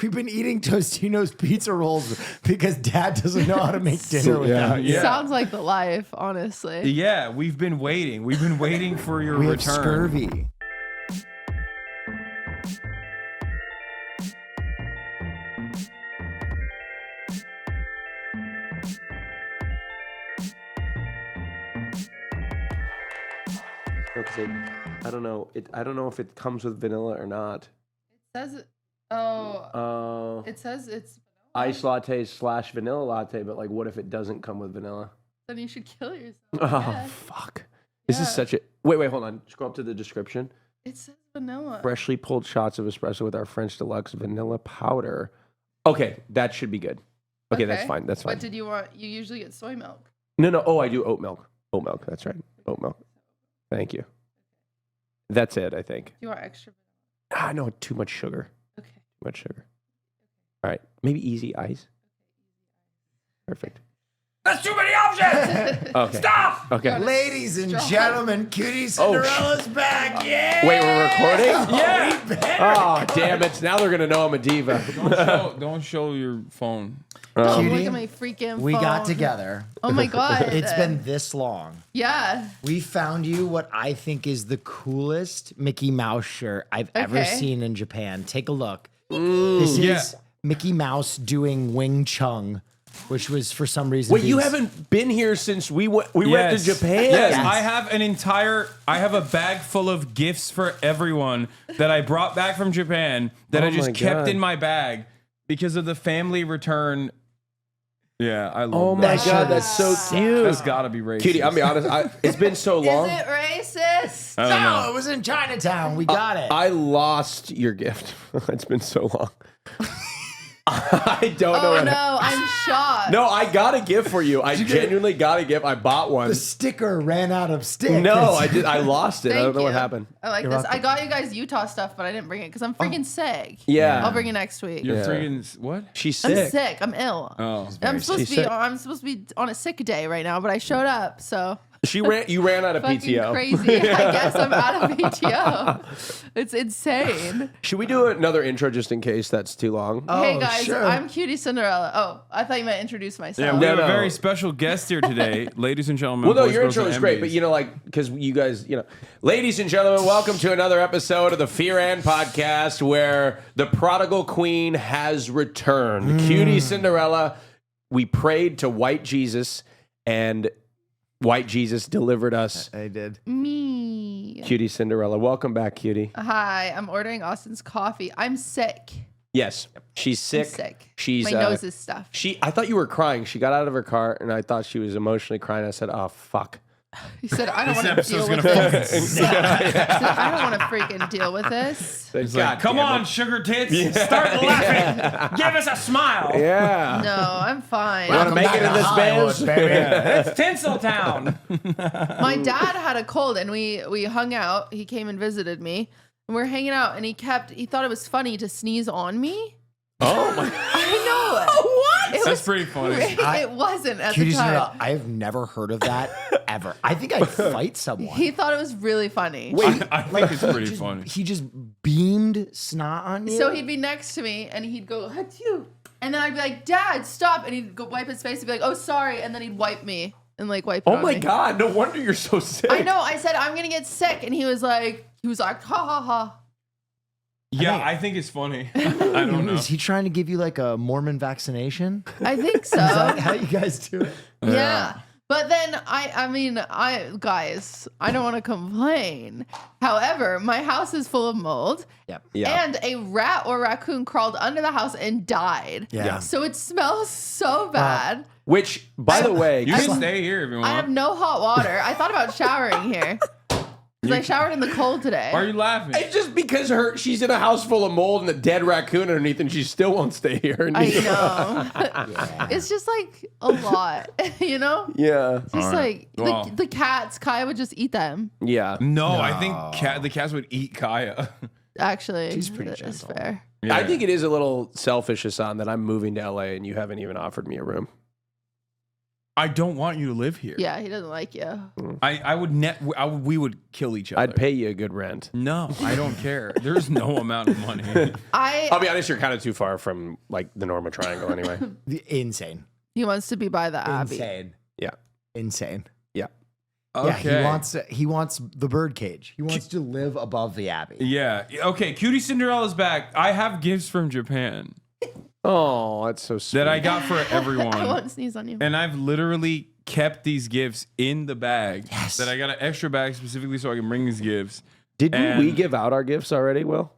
We've been eating Tostino's pizza rolls because Dad doesn't know how to make dinner without you. Sounds like the life, honestly. Yeah, we've been waiting. We've been waiting for your We have return. scurvy. I don't know. I don't know if it comes with vanilla or not. It says it says it's Ice latte / vanilla latte, but like, what if it doesn't come with vanilla? then you should kill yourself. Oh, Yeah. fuck. This is Yeah. such a... Wait, hold on. Scroll up to the description. It says vanilla. Freshly pulled shots of espresso with our French Deluxe vanilla powder. Okay, that should be good. Okay, that's fine. That's fine. What did you want? You usually get soy milk. No. Oh, I do oat milk. Oat milk. That's right. Oat milk. Thank you. That's it, I think. Do you want extra? No, too much sugar. Okay. Too much sugar. All right. Maybe easy ice. Perfect. That's too many options. Okay. Stop. Okay. Ladies and gentlemen, QTCinderella's back. Yeah. Wait, we're recording? Yeah. Oh, damn it. Now they're going to know I'm a diva. Don't show your phone. Don't Cutie, look at my freaking we phone. got together. Oh my god. It's been this long. Yeah. We found you what I think is the coolest Mickey Mouse shirt I've ever Okay. seen in Japan. Take a look. This Yeah. is Mickey Mouse doing Wing Chun, which was for some reason. Wait, you being- haven't been here since we went to Japan? Yes, Yes. I have a bag full of gifts for everyone that I brought back from Japan that Oh I just my kept God. in my bag because of the family return. Yeah, I love Oh that. my That God, shirt that's so is cute. That's gotta be racist. Cutie, I'll be honest. It's been so long. Is it racist? I don't No, know. it was in Chinatown. We got it. I lost your gift. It's been so long. I don't know. Oh what no, I'm shocked. No, I got a gift for you. I genuinely got a gift. I bought one. The sticker ran out of stickers. No, I did. I lost it. I Thank don't know what you. happened. I like You're this. welcome. I got you guys Utah stuff, but I didn't bring it because I'm freaking sick. Yeah. I'll bring it next week. You're Yeah. freaking what? She's I'm sick. sick. I'm ill. Oh, I'm supposed She's to be. sick. I'm supposed to be on a sick day right now, but I showed up. So You ran out of fucking PTO. crazy. I guess I'm out of PTO. It's insane. Should we do another intro just in case that's too long? Hey guys, sure. I'm QTCinderella. Oh, I thought you might introduce myself. yeah, we have No. a very special guest here today, ladies and gentlemen. Well, no, boys, your girls, intro and is great, but MBs. because you guys, ladies and gentlemen, welcome to another episode of the Fear and Podcast, where the prodigal queen has returned. QTCinderella. We prayed to white Jesus, and white Jesus delivered us. I did. Me. QTCinderella, welcome back, cutie. Hi, I'm ordering Austin's coffee. I'm sick. Yes, she's sick. I'm sick. She's My nose is stuffed. I thought you were crying. She got out of her car, and I thought she was emotionally crying. I said, "Oh fuck." He said, I don't This want to deal episode's with gonna this. He said, I don't want to freaking deal with this. He's like, come on, sugar tits, start laughing. Give us a smile. Yeah. No, I'm fine. Want to make it in this band? It's Tinseltown. My dad had a cold and we hung out. He came and visited me. And we're hanging out and he thought it was funny to sneeze on me. Oh my. I know. What? That's pretty funny. It wasn't at the QTCinderella, time. I've never heard of that ever. I think I'd fight someone. He thought it was really funny. Wait, I think it's pretty funny. He just beamed snot on you? So he'd be next to me and he'd go, Achoo. And then I'd be like, Dad, stop. And he'd go wipe his face and be like, oh, sorry. And then he'd wipe me and like wipe it Oh on my me. God! No wonder you're so sick. I know. I said, I'm going to get sick. And he was like, ha ha ha. Yeah, I think it's funny. I don't know. Is he trying to give you like a Mormon vaccination? I think so. Is that how you guys do it? Yeah. But then I mean, guys, I don't want to complain. However, my house is full of mold. Yep. Yeah. And a rat or raccoon crawled under the house and died. Yeah. So it smells so bad. Which, by the way, You can stay here if you want. I have no hot water. I thought about showering here. Because I showered in the cold today. Why are you laughing? it's just because she's in a house full of mold and a dead raccoon underneath, and she still won't stay here. I know. It's just like a lot, you know? Yeah. Just like Well. the cats, Kaya would just eat them. Yeah. No, I think the cats would eat Kaya. Actually, She's pretty that's gentle. fair. Yeah. I think it is a little selfish, Hassan, that I'm moving to LA and you haven't even offered me a room. I don't want you to live here. Yeah, he doesn't like you. We would kill each other. I'd pay you a good rent. No, I don't care. There's no amount of money. I'll be honest, you're kind of too far from like the Norma Triangle anyway. Insane. He wants to be by the Abbey. Yeah. Insane. Yeah. Okay. Yeah, he wants the birdcage. He wants to live above the Abbey. Yeah. Okay. Cutie Cinderella's back. I have gifts from Japan Oh, that's so sweet. that I got for everyone. I won't sneeze on you. And I've literally kept these gifts in the bag. Yes. That I got an extra bag specifically so I can bring these gifts. Didn't we give out our gifts already, Will?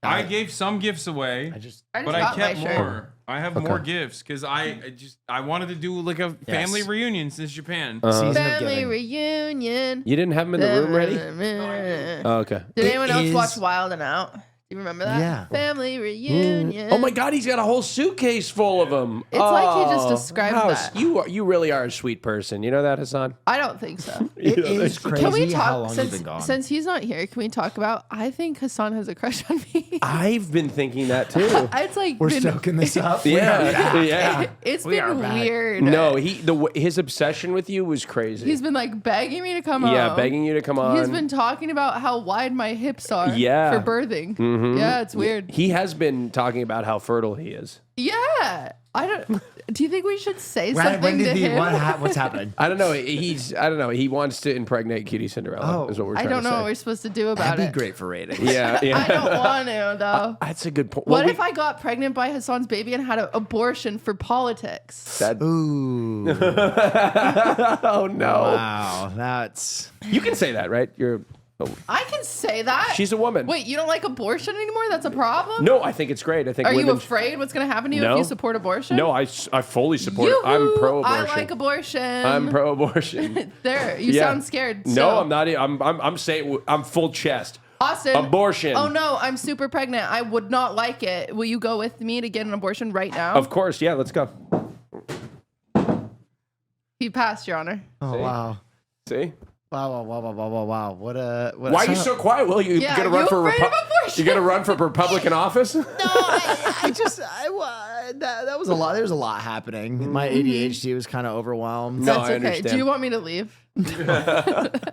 I gave some gifts away, but I got kept my shirt. more. I have more gifts because I wanted to do like a family reunion since Japan. Season of Family giving. reunion. You didn't have them in the room ready? Did Oh, okay. anyone else is- watch Wild and Out? Do you remember that? Yeah. Family reunion. Oh my God, he's got a whole suitcase full of them. It's like he just described that. You really are a sweet person. You know that, Hassan? I don't think so. It is crazy Can we how talk long you've been gone. since he's not here? Can we talk about? I think Hassan has a crush on me. I've been thinking that too. It's like We're been, stoking this up. yeah. It's We are been back. weird. No, his obsession with you was crazy. He's been like begging me to come on. Yeah, begging you to come on. He's been talking about how wide my hips are. Yeah. For birthing. Yeah, it's weird. He has been talking about how fertile he is. Yeah. I don't. Do you think we should say something When to did him? what's happening? I don't know. I don't know. He wants to impregnate Cutie Cinderella. Oh. Is what we're I trying don't to know say. what we're supposed to do about That'd it. be great for ratings. Yeah, yeah. I don't want to though. That's a good point. What if I got pregnant by Hassan's baby and had an abortion for politics? Ooh. Oh no! Wow. That's. You can say that, right? I can say that. She's a woman. Wait, you don't like abortion anymore? That's a problem? No, I think it's great. I think Are you women. afraid what's going to happen to you No. if you support abortion? No, I fully support it. Yoo-hoo, I'm pro-abortion. I like abortion. I'm pro-abortion. There, you Yeah. sound scared. No, still. I'm not. I'm saying I'm full chest. Austin. Abortion. Oh no, I'm super pregnant. I would not like it. Will you go with me to get an abortion right now? Of course, yeah. Let's go. He passed, Your Honor. Oh wow. See? Wow. What a. Why are you so quiet? Will you Yeah, gonna run you for afraid of abortion? You gonna run for Republican office? No, that was a lot. There was a lot happening. My ADHD was kind of overwhelmed. No, That's I okay. understand. Do you want me to leave?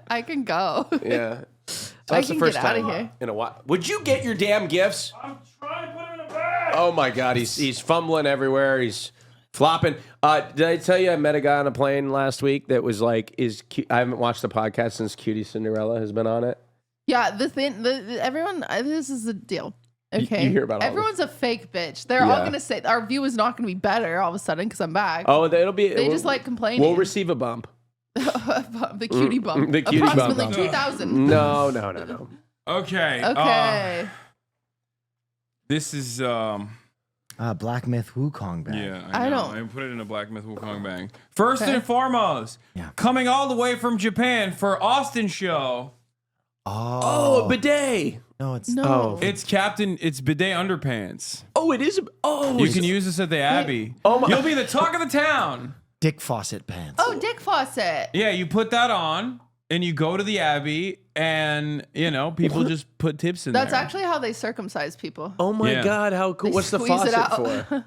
I can go. Yeah. So I that's can the first get outta time here. in a while. Would you get your damn gifts? I'm trying to put them in a bag. Oh my God, he's fumbling everywhere. He's flopping. Did I tell you I met a guy on a plane last week that was like, I haven't watched the podcast since Cutie Cinderella has been on it. Yeah, everyone, this is the deal. Okay. You hear about all everyone's a fake bitch. They're all Yeah. going to say our view is not going to be better all of a sudden because I'm back. Oh, it'll be. They just like complaining. We'll receive a bump. The cutie bump. The cutie bump. Approximately 2,000. No. Okay. Okay. This is Black Myth Wukong bag. yeah. I know. don't- I put it in a Black Myth Wukong bag. First Okay. and foremost, Yeah. coming all the way from Japan for Austin show. Oh, a bidet. No, it's No. Oh. It's bidet underpants. Oh, it is. You can use this at the Abbey. Oh my- You'll be the talk of the town. Dick Fawcett pants. Oh, Dick Fawcett. Yeah, you put that on and you go to the Abbey and, people just put tips in That's there. actually how they circumcise people. Oh my Yeah. God, how cool! They What's the squeeze it faucet out. for?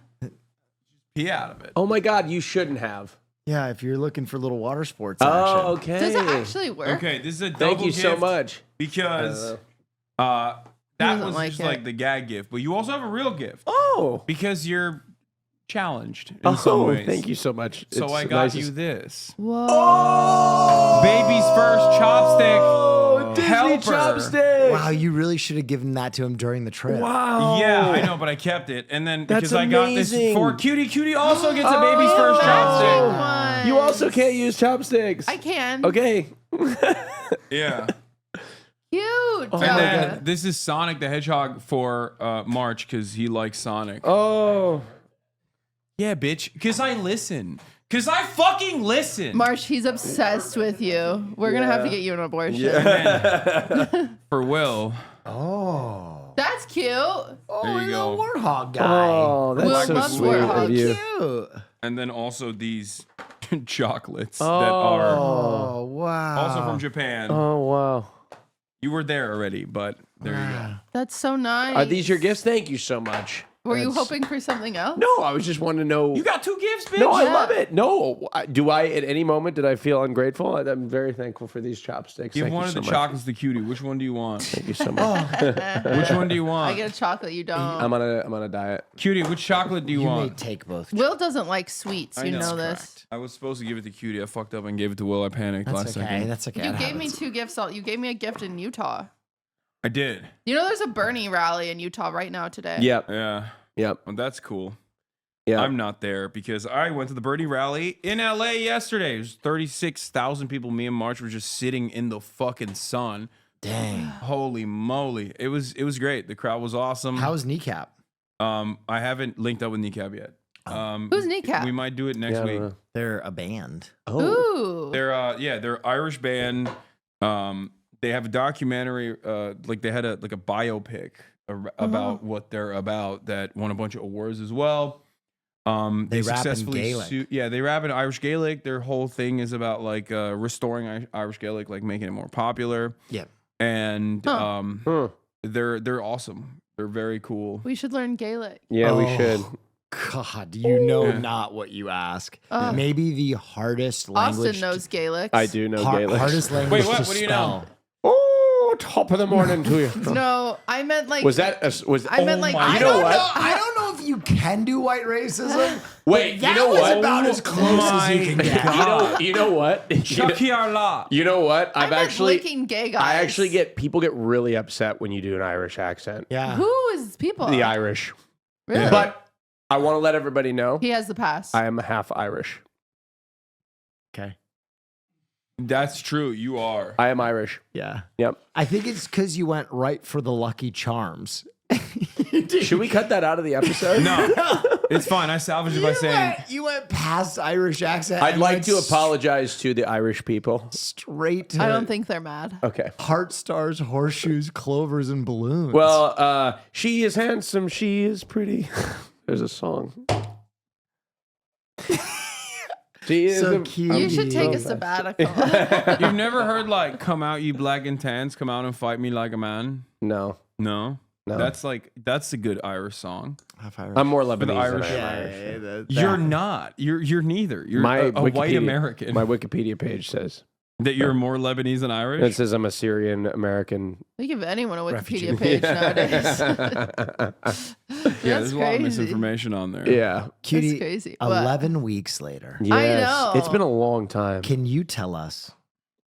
Pee out of it. Oh my God, you shouldn't have. Yeah, if you're looking for little water sports action. Oh, okay. Does it actually work? Okay, this is a double Thank you so gift much. because that doesn't was like just it. like the gag gift, but you also have a real gift Oh. because you're challenged in some Oh, ways. thank you so much. So It's I the got nicest- you this. Whoa. Baby's first chopstick Disney helper. chopstick. Wow, you really should have given that to him during the trip. Wow. Yeah, I know, but I kept it, and then That's because I got this amazing. for Cutie. Cutie also gets a baby's first Matching chopstick. ones. You also can't use chopsticks. I can. Okay. Yeah. Cute. And then this is Sonic the Hedgehog for March because he likes Sonic. Oh. Yeah, bitch. Because I listen. Because I fucking listen. Marsh, he's obsessed with you. We're going to have to get you an abortion. For Will. Oh. That's cute. Oh, you the go. warthog guy. Oh, that's Will so loves sweet warthog. of you. Cute. And then also these chocolates that are Oh, wow. also from Japan. Oh, wow. You were there already, but there you go. That's so nice. Are these your gifts? Thank you so much. Were you hoping for something else? No, I was just wanting to know. You got 2 gifts, bitch. No, I Yeah. love it. No, do I at any moment did I feel ungrateful? I'm very thankful for these chopsticks. Give Thank one you of so the much. chocolates to Cutie. Which one do you want? Thank you so much. Which one do you want? I get a chocolate. You don't. I'm on a diet. Cutie, which chocolate do you You may want? take both. Will doesn't like sweets. I You know. know That's this. I was supposed to give it to Cutie. I fucked up and gave it to Will. I panicked last That's okay. second. That's okay. You That gave me happens. 2 gifts. You gave me a gift in Utah. I did. You know, there's a Bernie rally in Utah right now today. Yep. Yeah. Yep. Well, that's cool. Yeah. I'm not there because I went to the Birdie Rally in LA yesterday. There's 36,000 people. Me and March were just sitting in the fucking sun. Dang. Holy moly. It was great. The crowd was awesome. How's Kneecap? I haven't linked up with Kneecap yet. Who's Kneecap? We might do it next week. They're a band. Ooh. They're Irish band. They have a documentary, like they had a biopic about what they're about that won a bunch of awards as well. They rap in Gaelic. They rap in Irish Gaelic. Their whole thing is about like restoring Irish Gaelic, like making it more popular. Yeah. And they're awesome. They're very cool. We should learn Gaelic. Yeah, we Oh. should. God, you know not what you ask. Maybe the hardest language. Austin knows Gaelic. I do know Gaelic. Hardest language Wait, what? to What do you know? spell. Oh, top of the morning to you. No, I meant like. Was that I meant like. my You know what? I don't know if you can do white racism. Wait, That you know was what? about as close as you can get. You know what? Chucky Arla. You know what? I meant licking gay guys. I actually get people get really upset when you do an Irish accent. Yeah. Who is people? The Irish. Really? But I want to let everybody know He has the pass. I am half Irish. Okay. That's true. You are. I am Irish. Yeah. Yep. I think it's because you went right for the Lucky Charms. Should we cut that out of the episode? No, it's fine. I salvaged it by saying You went past Irish accent. I'd and like went to apologize to the Irish people. straight to I don't think they're mad. Okay. heart stars, horseshoes, clovers, and balloons. Well, she is handsome. She is pretty. There's a song. She is So a- cute. You should take a so sabbatical. you've never heard like "Come out, you black and tans, come out and fight me like a man." No. No, No. that's a good Irish song. Half Irish. I'm more Lebanese than Irish- I am Yeah, Irish. You're not. You're neither. You're My a white Wikipedia- American. My Wikipedia page says that you're more Lebanese than it Irish. says I'm a Syrian American. They give anyone a Refugee. Wikipedia page nowadays. Yeah, there's a lot of crazy. misinformation on there. Yeah. Cutie, That's crazy. What? 11 weeks later. Yes. know. It's been a long time. Can you tell us,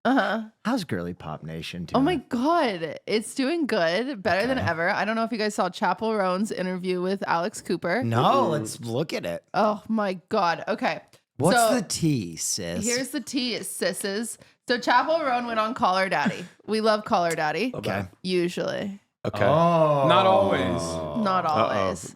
Uh-huh. how's Girly Pop Nation doing? Oh my God. It's doing good. Better than ever. I don't know if you guys saw Chapel Roan's interview with Alex Cooper. No, let's look at it. Oh my God. Okay. What's So, the tea, sis? Here's the tea, sisses. So Chapel Roan went on Call Her Daddy. We love Call Her Daddy. Okay. Usually. Okay. Oh. Not always. Not always.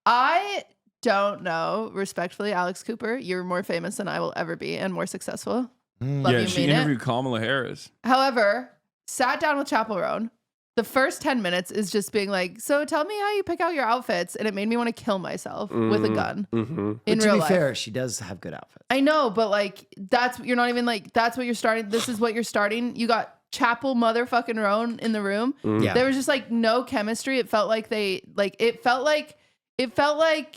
I don't know, respectfully, Alex Cooper, you're more famous than I will ever be and more successful. Love Yeah, you, she mean it. interviewed Kamala Harris. However, sat down with Chapel Roan. The first 10 minutes is just being like, so tell me how you pick out your outfits. And it made me want to kill myself with a gun Mm-hmm. in to real be life. fair, she does have good outfits. I know, but like, you're not even like, that's what you're starting. This is what you're starting. You got Chapel motherfucking Roan in the room. Yeah. There was just like no chemistry. It felt like it felt like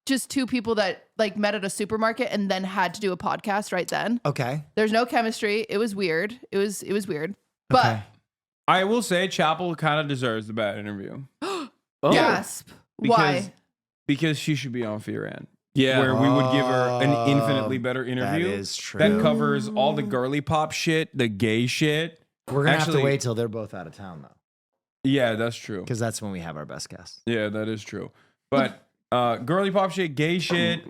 just two people that like met at a supermarket and then had to do a podcast right then. Okay. There's no chemistry. It was weird. It was weird. But Okay. I will say Chapel kind of deserves the bad interview. gasp. Why? Because she should be on Fear End. Yeah. Where we would give her an infinitely better That interview. is true. That covers all the girly pop shit, the gay shit. We're going to have Actually- to wait till they're both out of town, though, Yeah, that's true. because that's when we have our best guests. Yeah, that is true. But girly pop shit, gay shit,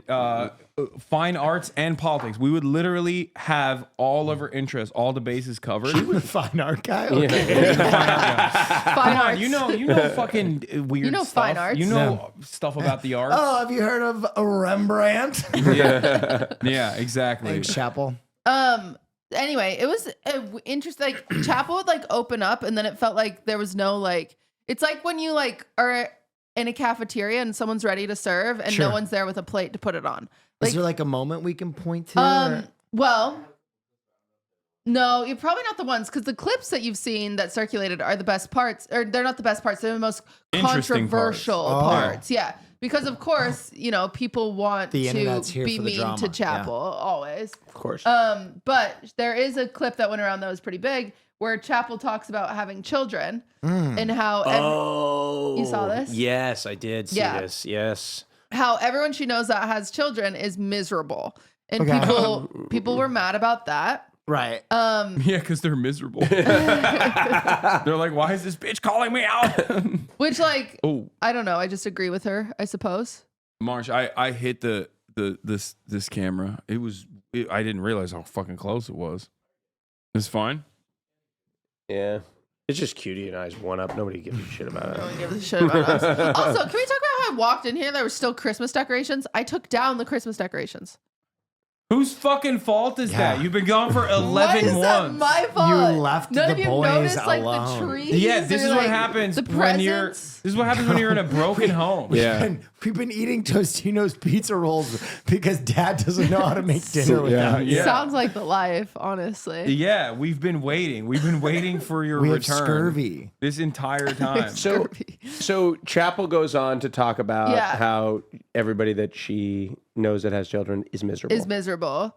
fine arts, and politics. We would literally have all of her interests, all the bases covered. Fine art guy? Okay. Fine Come on, arts. you know fucking weird You know stuff. fine arts. You know stuff about the arts. Oh, have you heard of a Rembrandt? Yeah, exactly. Thanks, Chapel. Anyway, it was interesting. Like Chapel would like open up, and then it felt like there was no like. It's like when you like are in a cafeteria and someone's ready to serve, and Sure. no one's there with a plate to put it on. Like, Is there like a moment we can point to? or- well, no, you're probably not the ones because the clips that you've seen that circulated are the best parts, or they're not the best parts. They're the most Interesting controversial parts. Oh. parts. Yeah. because of course, people want The internet's to here be for the mean drama. to Chapel always. Of course. But there is a clip that went around that was pretty big where Chapel talks about having children and how you saw this? Yes, I did see Yeah. this. Yes. How everyone she knows that has children is miserable. And Okay. people were mad about that. Right. Yeah, because they're miserable. They're like, why is this bitch calling me out? Which Oh, I don't know. I just agree with her, I suppose. Marsh, I hit this camera. I didn't realize how fucking close it was. It's fine. Yeah. It's just Cutie and I's one up. Nobody gives a shit about No one it. gives a shit about us. Also, can we talk about how I walked in here? There were still Christmas decorations. I took down the Christmas decorations. Whose fucking fault is Yeah. that? You've been gone for 11 Why is that months. my fault? You left None the of you boys noticed the alone. trees. Yeah, this or, is what happens the when you're. presents? This is what happens when you're in a broken home. Yeah. And we've been eating Tostino's pizza rolls because Dad doesn't know how to make dinner without you. Yeah. Sounds like the life, honestly. Yeah, we've been waiting. We've been waiting for your We have return scurvy. this entire time. So Chapel goes on to talk about Yeah. how everybody that she knows that has children is miserable. Is miserable.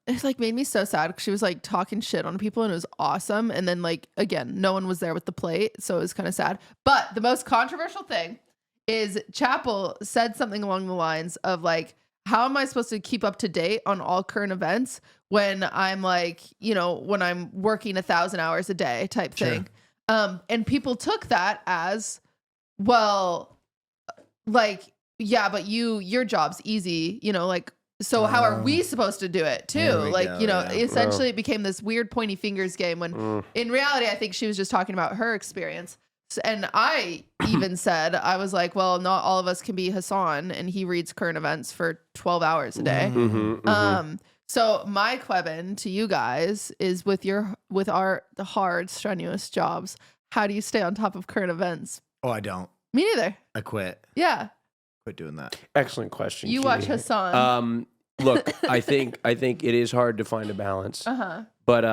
It's made me so sad because she was talking shit on people and it was awesome. And then again, no one was there with the plate, so it was kind of sad. But the most controversial thing is Chapel said something along the lines of how am I supposed to keep up to date on all current events when I'm when I'm working 1,000 hours a day type thing. And people took that as, well, yeah, but your job's easy, so how are we supposed to do it too? There we go, yeah. Essentially it became this weird pointy fingers game when in reality, I think she was just talking about her experience. And I even said, I was like, well, not all of us can be Hassan and he reads current events for 12 hours a day. So my question to you guys is with the hard, strenuous jobs, how do you stay on top of current events? Oh, I don't. Me neither. I quit. Yeah. Quit doing that. Excellent question. You Cutie. watch Hassan. Look, I think it is hard to find a balance. But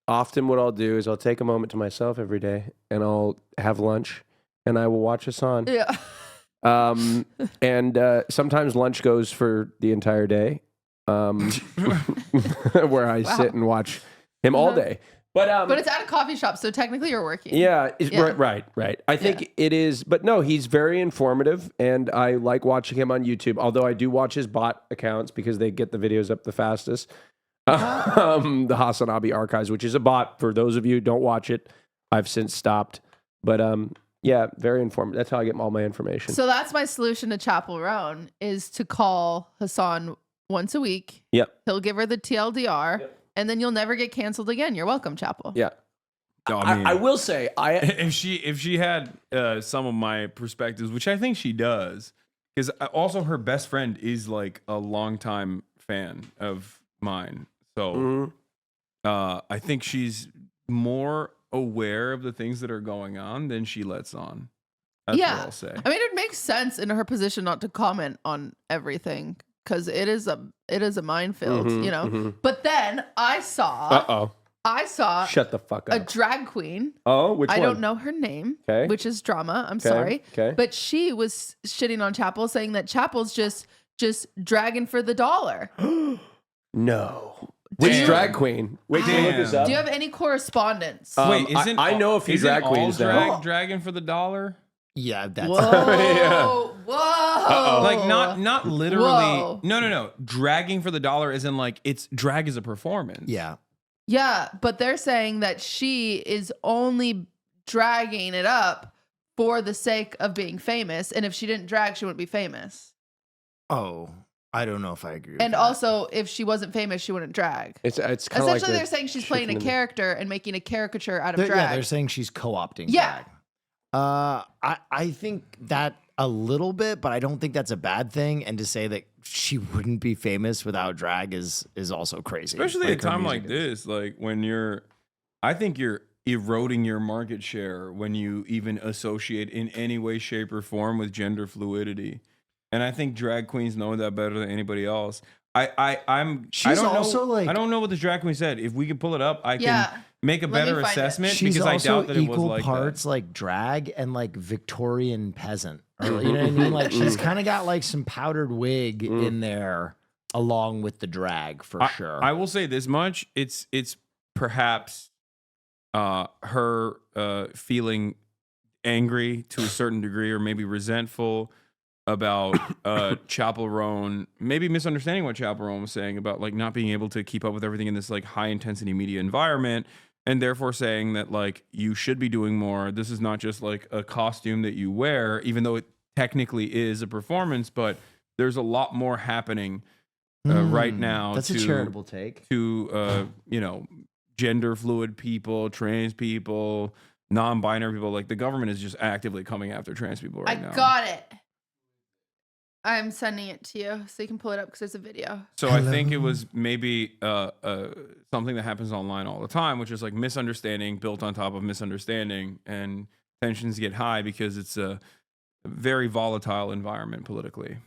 often what I'll do is I'll take a moment to myself every day and I'll have lunch and I will watch Hassan. Yeah. And sometimes lunch goes for the entire day, where I sit and watch him all day. But it's at a coffee shop, so technically you're working. yeah, Yeah. right. I think it is, but no, he's very informative, and I like watching him on YouTube. Although I do watch his bot accounts because they get the videos up the fastest. The Hasanabi archives, which is a bot. For those of you who don't watch it, I've since stopped. But yeah, very informative. That's how I get all my information. So that's my solution to Chapel Roan is to call Hassan once a week. Yep. He'll give her the TLDR, and then you'll never get canceled again. You're welcome, Chapel. Yeah. No, I mean, I will say, if she had some of my perspectives, which I think she does, because also her best friend is a longtime fan of mine. So I think she's more aware of the things that are going on than she lets on. That's what I'll say. I mean, it makes sense in her position not to comment on everything because it is a minefield, But then I saw Shut the fuck up. a drag queen. Oh, which one? I don't know her name, Okay. which is drama. I'm sorry. Okay. But she was shitting on Chapel, saying that Chapel's just dragging for the dollar. No. Which drag queen? Wait, can you look this up? Do you have any correspondence? Wait, isn't I know a few drag queens now. dragging for the dollar? Yeah, that's Whoa, whoa. Not literally. Whoa. No. Dragging for the dollar isn't it's drag as a performance. yeah. Yeah, but they're saying that she is only dragging it up for the sake of being famous, and if she didn't drag, she wouldn't be famous. Oh, I don't know if I agree with And that. also, if she wasn't famous, she wouldn't drag. It's kind of Essentially, like they're saying she's playing a chicken and- character and making a caricature out of drag. Yeah, they're saying she's co-opting Yeah. drag. I think that a little bit, but I don't think that's a bad thing. And to say that she wouldn't be famous without drag is also crazy. Especially at a her time music like is. this, when I think you're eroding your market share when you even associate in any way, shape, or form with gender fluidity. And I think drag queens know that better than anybody else. She's also know, like- I don't know what the drag queen said. If we can pull it up, I Yeah. can make a Let me better find it. assessment She's because I also doubt that it was equal like parts that. like drag and like Victorian peasant. Or, you know what I mean? Like she's kind of got like some powdered wig in there along with the drag for sure. I will say this much: it's perhaps her feeling angry to a certain degree, or maybe resentful about Chappell Roan, maybe misunderstanding what Chappell Roan was saying about like not being able to keep up with everything in this like high intensity media environment, and therefore saying that like you should be doing more. This is not just like a costume that you wear, even though it technically is a performance, but there's a lot more happening right now. That's a charitable take. To gender fluid people, trans people, non-binary people. Like the government is just actively coming after trans people right now. I got it. I'm sending it to you so you can pull it up because there's a video. So I think it was maybe something that happens online all the time, which is like misunderstanding built on top of misunderstanding, and tensions get high because it's a very volatile environment politically.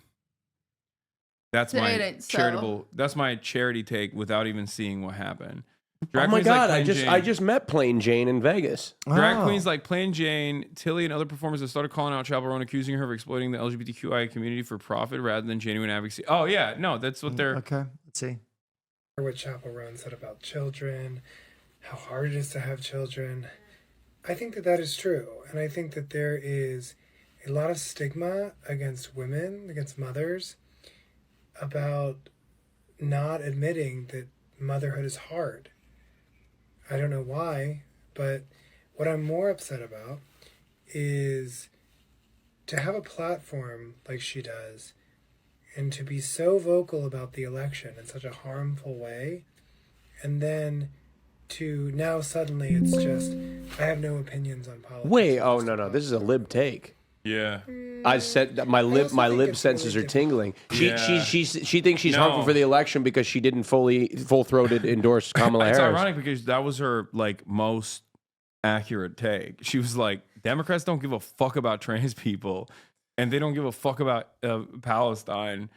That's Today my it ain't so. charitable. That's my charity take without even seeing what happened. Oh Drag my queens like God! Plain Jane- I just met Plain Jane in Vegas. Drag Oh. queens like Plain Jane, Tilly, and other performers have started calling out Chappell Roan, accusing her of exploiting the LGBTQI community for profit rather than genuine advocacy. Oh yeah, no, that's what they're. Okay, let's see. What Chappell Roan said about children, how hard it is to have children. I think that is true. And I think that there is a lot of stigma against women, against mothers, about not admitting that motherhood is hard. I don't know why, but what I'm more upset about is to have a platform like she does and to be so vocal about the election in such a harmful way, and then to now suddenly it's just, I have no opinions on politics. Wait, oh no, this is a lib take. Yeah. I said that my lib think it's senses really are tingling. Yeah. She thinks she's No. harmful for the election because she didn't full-throated endorse Kamala It's Harris. ironic because that was her like most accurate take. She was like, Democrats don't give a fuck about trans people, and they don't give a fuck about Palestine,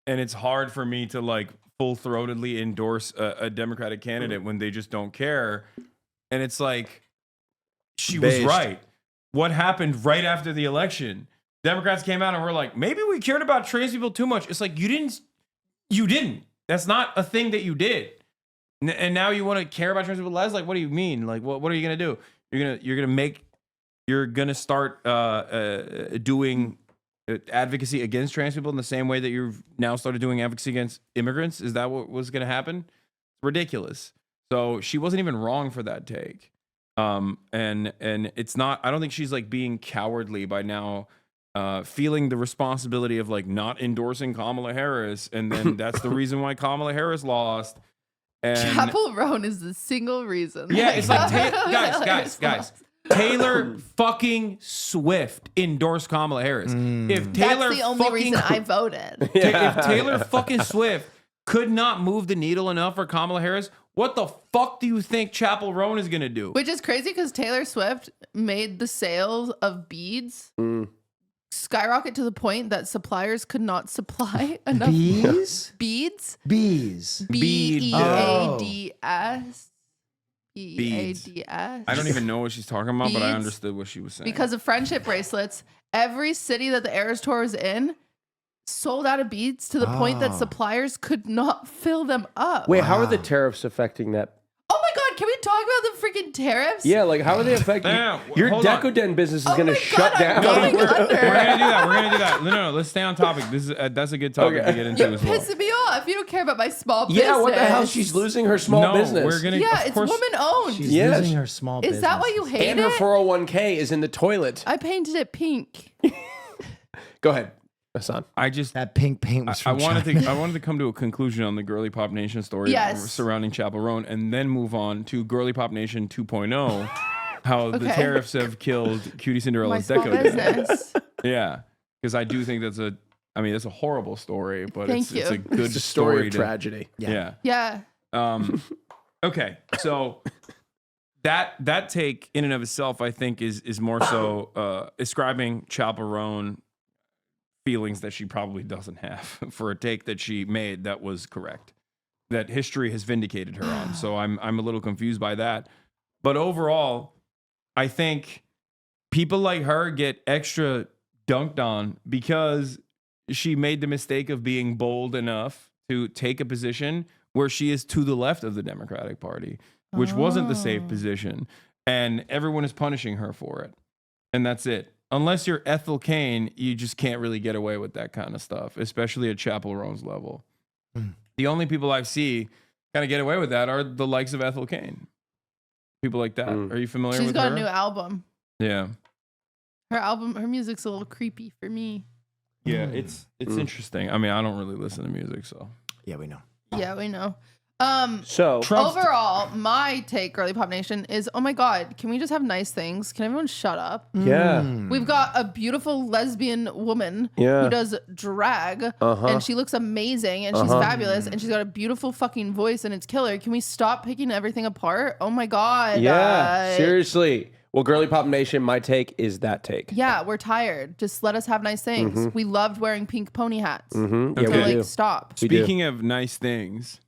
and it's hard for me to like full-throatedly endorse a Democratic candidate when they just don't care. And it's like, she was Based. right. What happened right after the election? Democrats came out and were like, maybe we cared about trans people too much. It's like, you didn't. That's not a thing that you did. And now you want to care about trans people less? Like, what do you mean? Like, what are you going to do? You're going to start doing advocacy against trans people in the same way that you've now started doing advocacy against immigrants? Is that what was going to happen? It's ridiculous. So she wasn't even wrong for that take. And it's not, I don't think she's like being cowardly by now feeling the responsibility of like not endorsing Kamala Harris, and then that's the reason why Kamala Harris lost. And Chappell Roan is the single reason. yeah, it's like guys. Taylor fucking Swift endorsed Kamala Harris. If Taylor That's the only reason I voted. if Taylor fucking Swift could not move the needle enough for Kamala Harris, what the fuck do you think Chappell Roan is gonna do? Which is crazy because Taylor Swift made the sales of beads skyrocket to the point that suppliers could not supply enough Bees? beads. Bees. B-E-A-D-S. Beads. E-A-D-S. I don't even know what she's talking about, but I Beads. understood what she was saying. Because of friendship bracelets, every city that the Eras Tour was in sold out of beads to the point that Oh. suppliers could not fill them up. Wait, how are the tariffs affecting that? Oh my God, can we talk about the freaking tariffs? Yeah, like how are they affecting Damn, your hold on. Decodent business is Oh going to my shut God, down. I'm going under. We're gonna do that. No. Let's stay on topic. This is that's a good topic Okay. to get into You're as well. pissing me off. You don't care about my small business. Yeah, what the hell? She's losing her small business. We're gonna. Yeah, of it's course, woman owned. She's Yes. losing her small Is business. that why you hate and her it? 401k is in the toilet. I painted it pink. Go ahead, Hassan. I just. That pink paint was I from wanted China. to. I wanted to come to a conclusion on the Girly Pop Nation story Yes. surrounding Chappell Roan, and then move on to Girly Pop Nation 2.0. How the Okay. tariffs have killed My QTCinderella's small Decodent. business. Yeah, because I do think that's a. I mean, that's a horrible story, but Thank it's a you. good It's a story of to- tragedy. Yeah. Yeah. Okay, so that take in and of itself, I think, is more so ascribing Chappell Roan feelings that she probably doesn't have for a take that she made that was correct, that history has vindicated her on. So I'm a little confused by that. But overall, I think people like her get extra dunked on because she made the mistake of being bold enough to take a position where she is to the left of the Democratic Party, which wasn't the safe position. And everyone is punishing her for it. And that's it. Unless you're Ethel Cain, you just can't really get away with that kind of stuff, especially at Chappell Roan's level. The only people I see kind of get away with that are the likes of Ethel Cain. People like that. Are you familiar She's with got her? a new album. Yeah. Her music's a little creepy for me. Yeah, it's interesting. I mean, I don't really listen to music, so. Yeah, we know. Yeah, we know. So Overall, my take, Girly Pop Nation, is, oh my God, can we just have nice things? Can everyone shut up? yeah, We've got a beautiful lesbian woman Yeah. who does drag, and she looks amazing, and she's fabulous, and she's got a beautiful fucking voice, and it's killer. Can we stop picking everything apart? Oh my God. yeah, seriously. Well, Girly Pop Nation, my take is that take. Yeah, we're tired. Just let us have nice things. We loved wearing pink pony hats. Yeah, So, we like, do. stop. We do. Speaking of nice things,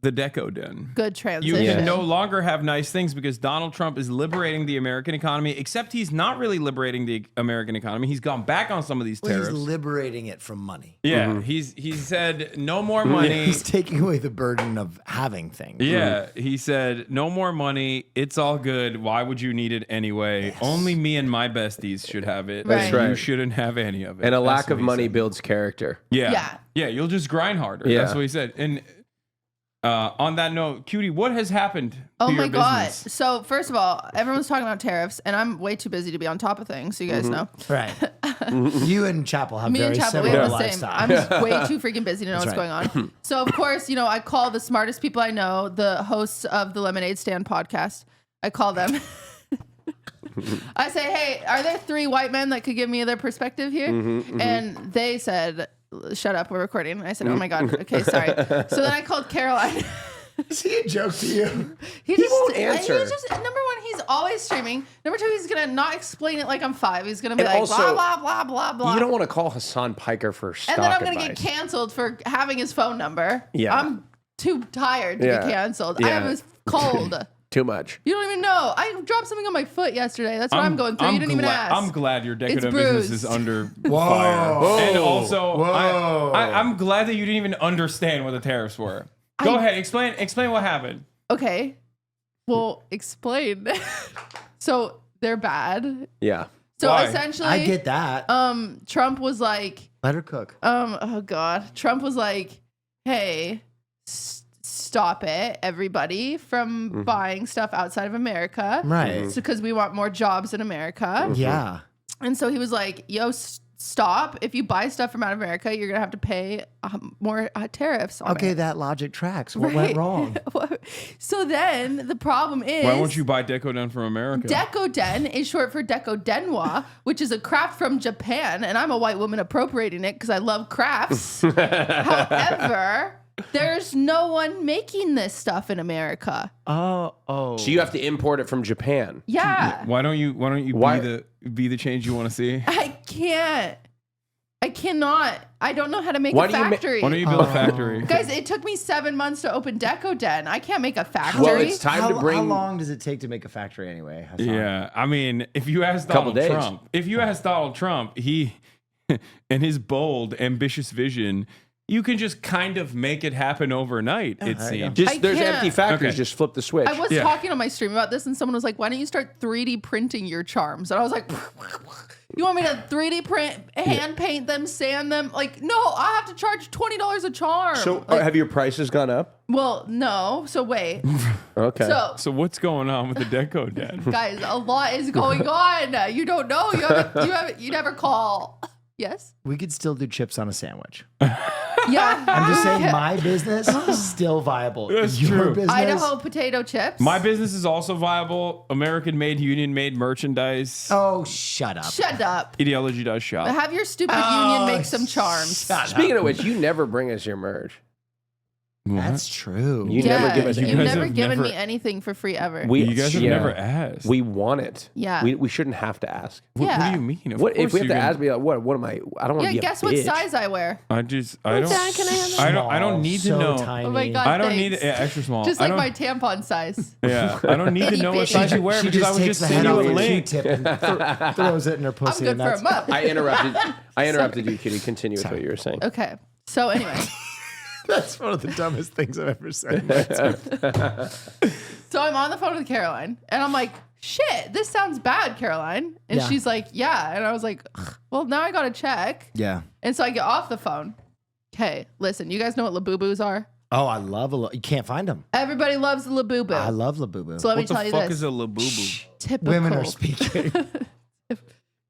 the Deco Den. Good You transition. can no longer have nice things because Donald Trump is liberating the American economy, except he's not really liberating the American economy. He's gone back on some of these Well, tariffs. he's liberating it from money. Yeah, he said no more money. He's taking away the burden of having things. Yeah, he said no more money. It's all good. Why would you need it anyway? Only me and my besties should have it. That's You right. shouldn't have any of it. And a That's lack what of he money said. builds character. Yeah. You'll just grind harder. Yeah. That's what he said. And on that note, Cutie, what has happened to Oh your my God. business? So, first of all, everyone's talking about tariffs, and I'm way too busy to be on top of things, so you guys know. Right. You and Chappell have Me very and Chapel, we similar have the same. lifestyles. I'm just way too freaking busy to know That's what's right. going on. So, of course, I call the smartest people I know, the hosts of the Lemonade Stand podcast. I call them. I say, hey, are there 3 white men that could give me their perspective here? And they said, shut up, we're recording. And I said, oh my God, okay, sorry. So then I called Caroline. Is he a joke to you? He won't answer. He's just, number one, he's always streaming. Number 2, he's gonna not explain it like I'm 5. He's gonna be And like also, blah blah blah blah blah. You don't want to call Hassan Piker for stock and then I'm gonna advice. get canceled for having his phone number. Yeah. I'm too tired to Yeah. get canceled. I Yeah. have his cold. Too much. You don't even know. I dropped something on my foot yesterday. That's what I'm going through. You didn't even ask. I'm glad your decadent It's business bruised. is under Whoa. fire. And also, Whoa. I'm glad that you didn't even understand what the tariffs were. Go ahead, explain what happened. Okay. Well, explain. So they're bad. Yeah. So Why? essentially, I get that. Trump was like, Let her cook. oh God. Trump was like, hey, stop it, everybody, from buying stuff outside of America. Right. So, because we want more jobs in America. Yeah. And so he was like, yo, stop. If you buy stuff from out of America, you're going to have to pay more tariffs on Okay, it. that logic tracks. What Right. went wrong? So then the problem is, Why won't you buy Deco Den from America? Deco Den is short for Deco Denwa, which is a craft from Japan, and I'm a white woman appropriating it because I love crafts. However, there's no one making this stuff in America. Oh. So you have to import it from Japan. Yeah, Why don't you be the change you want to see? I can't. I cannot. I don't know how to make Why a do you ma- factory. Why don't you build a factory? Guys, it took me 7 months to open Deco Den. I can't make a factory. Well, it's time how, to bring. How long does it take to make a factory anyway? Hassan? Yeah, I mean, if you ask Couple Donald days. Trump, he and his bold, ambitious vision, you can just kind of make it happen overnight. It there you go. seems. Just I there's can't. empty factories. Okay. Just flip the switch. I was Yeah. talking on my stream about this, and someone was like, "Why don't you start 3D printing your charms?" And I was like, "You want me to 3D print, hand paint them, sand them? Like, no, I have to charge $20 a charm." So Like, have your prices gone up? well, no. So wait. Okay. So what's going on with the Deco Den? Guys, a lot is going on. You don't know. You never call. Yes. We could still do chips on a sandwich. Yeah. I'm just saying my business is still viable. That's Your true. business. Idaho potato chips. My business is also viable. American-made, union-made merchandise. Oh, shut up. Shut up. Ideology.shop. Have your stupid Oh, union make some charms. Shut Speaking up. of which, you never bring us your merch. That's true. You never give us You You've guys never have given never- me anything for free ever. You guys have never asked. We want it. Yeah. We shouldn't have to ask. What Yeah. do you mean? Of What if course we have you to can- ask? Be like, what am I? I don't want to be a guess what bitch. size I wear. I don't. Dad, can I have that? I don't need to so know. Tiny. Oh my God. I don't need Thanks. extra small. Just I like don't, my tampon size. Yeah, I don't need to know what Itty size bitty. you wear She because I just would takes just the send head you off a a link. Q-tip and throws it in her I'm pussy. good And for a that's month. I interrupted you, Kitty. Continue with what you were saying. Okay. So anyway, that's one of the dumbest things I've ever said. so I'm on the phone with Caroline, and I'm like, "Shit, this sounds bad, Caroline." And Yeah. she's like, "Yeah." And I was like, "Ugh, "Well, now I gotta check." Yeah. And so I get off the phone. Okay, listen, you guys know what Labubus are? Oh, I love you can't find them. Everybody loves the Labubu. I love Labubu. So let me What the tell you fuck this. is a labubu? Typical. Women are speaking.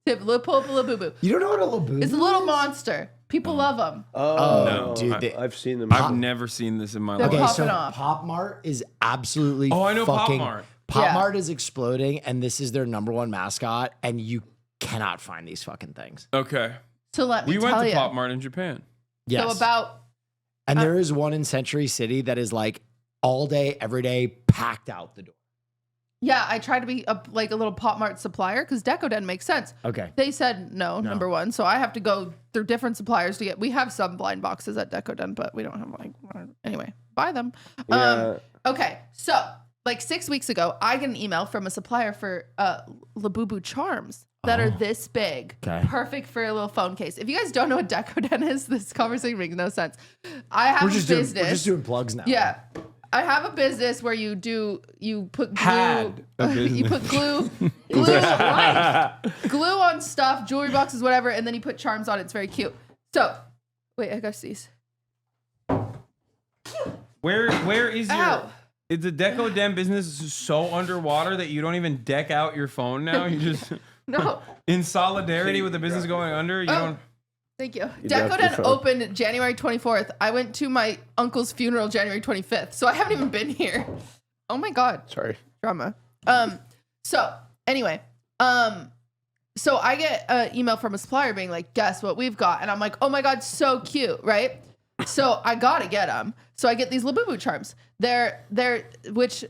Typical Labubu. You don't know what a Labubu It's a little monster. People love them. Oh, No, dude, I've seen them. I've never seen this in my They're life. Okay, popping so off. Pop Mart is absolutely Oh, I know Pop fucking Mart. Pop Yeah. Mart is exploding, and this is their number one mascot, and you cannot find these fucking things. Okay, So let me we went tell to you. Pop Mart in Japan. Yes. So about and there is one in Century City that is like all day, every day, packed out the door. I tried to be a little Pop Mart supplier because Decoden makes sense. Okay. They said no, number one. So I have to go through different suppliers to get. We have some blind boxes at Decoden, but we don't have anyway. Buy them. Yeah. Okay, so like 6 weeks ago, I get an email from a supplier for Labubu charms that are this big, Okay. perfect for a little phone case. If you guys don't know what Decoden is, this conversation makes no sense. I have a business. We're just doing plugs now. Yeah. I have a business where you put glue, Had a you business. put glue on stuff, jewelry boxes, whatever, and then you put charms on it. It's very cute. So, wait, I got these. Where is your? Ow. Is the Deco Den business so underwater that you don't even deck out your phone now? You just No, in solidarity with the business going under. You don't. thank you. You dropped your Decoden phone. opened January 24th. I went to my uncle's funeral January 25th, so I haven't even been here. Oh my god. Sorry. Drama. So anyway, so I get an email from a supplier being like, guess what we've got? And I'm like, oh my God, so cute, right? So I gotta get them. So I get these Labubu charms. They're which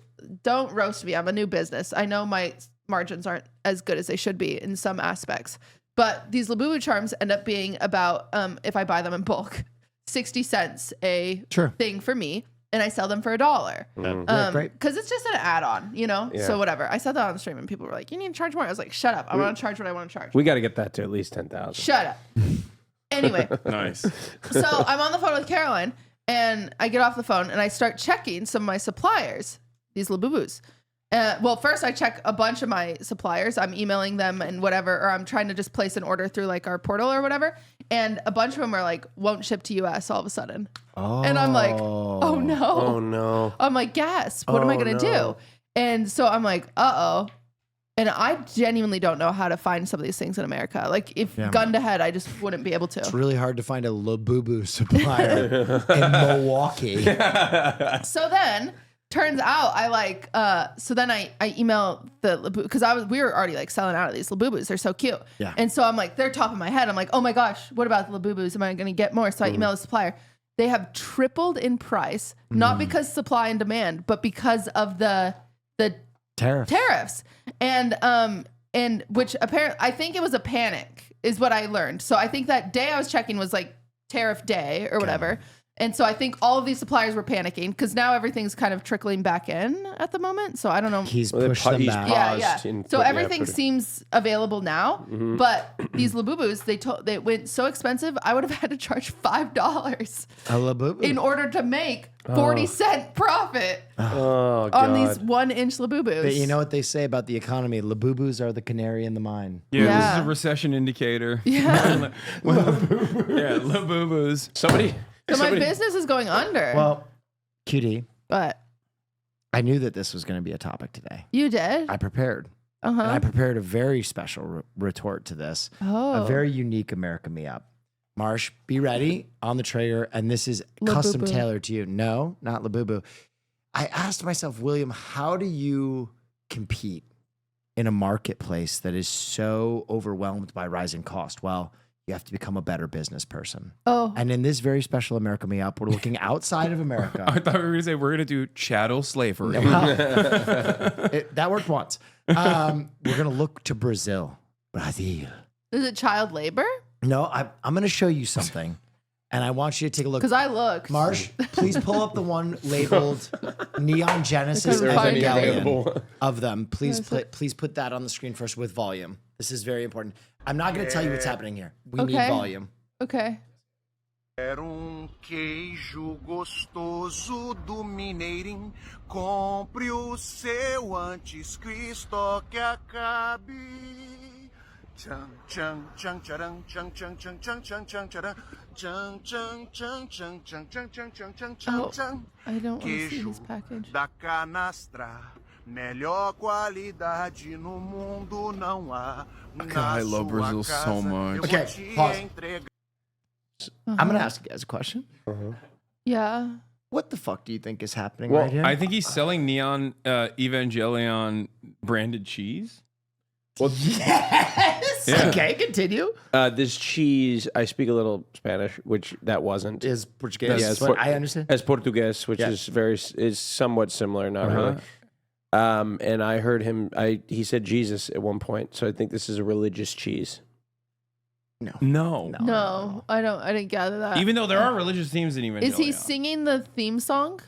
don't roast me. I'm a new business. I know my margins aren't as good as they should be in some aspects, but these Labubu charms end up being about, if I buy them in bulk, 60 cents a Sure. thing for me. And I sell them for $1. Yeah, great. Because it's just an add-on, you know? Yeah. So whatever. I said that on the stream and people were like, you need to charge more. I was like, shut up. I want to charge what I want to charge. We got to get that to at least 10,000. Shut up. Anyway, Nice. so I'm on the phone with Caroline and I get off the phone and I start checking some of my suppliers, these Labubus. Well, first I check a bunch of my suppliers. I'm emailing them and whatever, or I'm trying to just place an order through like our portal or whatever. And a bunch of them are like, won't ship to US all of a sudden. Oh. And I'm like, oh no. Oh, no. I'm like, guess, what am I Oh, going to no. do? And so I'm like, uh-oh. And I genuinely don't know how to find some of these things in America. Like, if gun to head, I just wouldn't be able to. It's really hard to find a Labubu supplier in Milwaukee. So then, turns out so then I email the Labubu, because we were already like selling out of these Labubus. They're so cute. Yeah. And so I'm like, they're top of my head. I'm like, oh my gosh, what about the Labubus? Am I going to get more? So I email the supplier. They have tripled in price, not because supply and demand, but because of the tariffs. And which apparently, I think it was a panic is what I learned. So I think that day I was checking was like tariff day or whatever. And so I think all of these suppliers were panicking because now everything's kind of trickling back in at the moment. So I don't know. He's Well, pushed them he's back. Yeah. paused and So put- yeah, everything put it- seems available now, but these Labubus, they went so expensive. I would have had to charge $5 A Labubu. in order to make 40-cent profit Oh, God. on these 1-inch Labubus. But you know what they say about the economy? Labubus are the canary in the mine. Yeah, this Yeah. is a recession indicator. Yeah. Yeah, Labubus. Somebody. So my business is going under. Well, QD, But I knew that this was going to be a topic today. you did. I prepared. And I Uh-huh. prepared a very special retort to this. Oh. A very unique America Me Up. Marsh, be ready on the trigger. And this is custom Labubu. tailored to you. No, not Labubu. I asked myself, William, how do you compete in a marketplace that is so overwhelmed by rising cost? Well, you have to become a better business person. Oh, And in this very special America Me Up, we're looking outside of America. I thought we were going to say we're going to do chattel slavery. That worked once. We're going to look to Brazil. Brazil. is it child labor? No, I'm going to show you something. And I want you to take a look. Because I looked. Marsh, please pull up the one labeled Neon Genesis Couldn't find Evangelion of them. Please put that on the screen first with volume. This is very important. I'm not going to tell you what's happening here. We need Okay. volume. Okay. Quero queijo gostoso do Mineirinho. Compre o seu antes que o estoque acabe. Tchan, tchan, tchan, tcharam, tchan, tchan, tchan, tchan, tchan, tchan, tcharam. Tchan, tchan, tchan, tchan, tchan, tchan, tchan, tchan, tchan, tchan, Oh, tchan. I don't want to see Queijo this package. da canastra. Melhor qualidade no mundo não há. God, I love Brazil so much. Okay, pause. I'm going to ask you guys a question. Yeah. What the fuck do you think is happening Well, right here? I think he's selling Neon Evangelion branded cheese. Yes. Yeah. Okay, continue. This cheese, I speak a little Spanish, which that wasn't. Is Portuguese? Yeah, it's what I understand. As Portuguese, which Yeah. is somewhat similar, not really. And I heard him. He said Jesus at one point, so I think this is a religious cheese. No. No, I didn't gather that. Even though there are religious themes in Evangelion. Is he singing the theme song?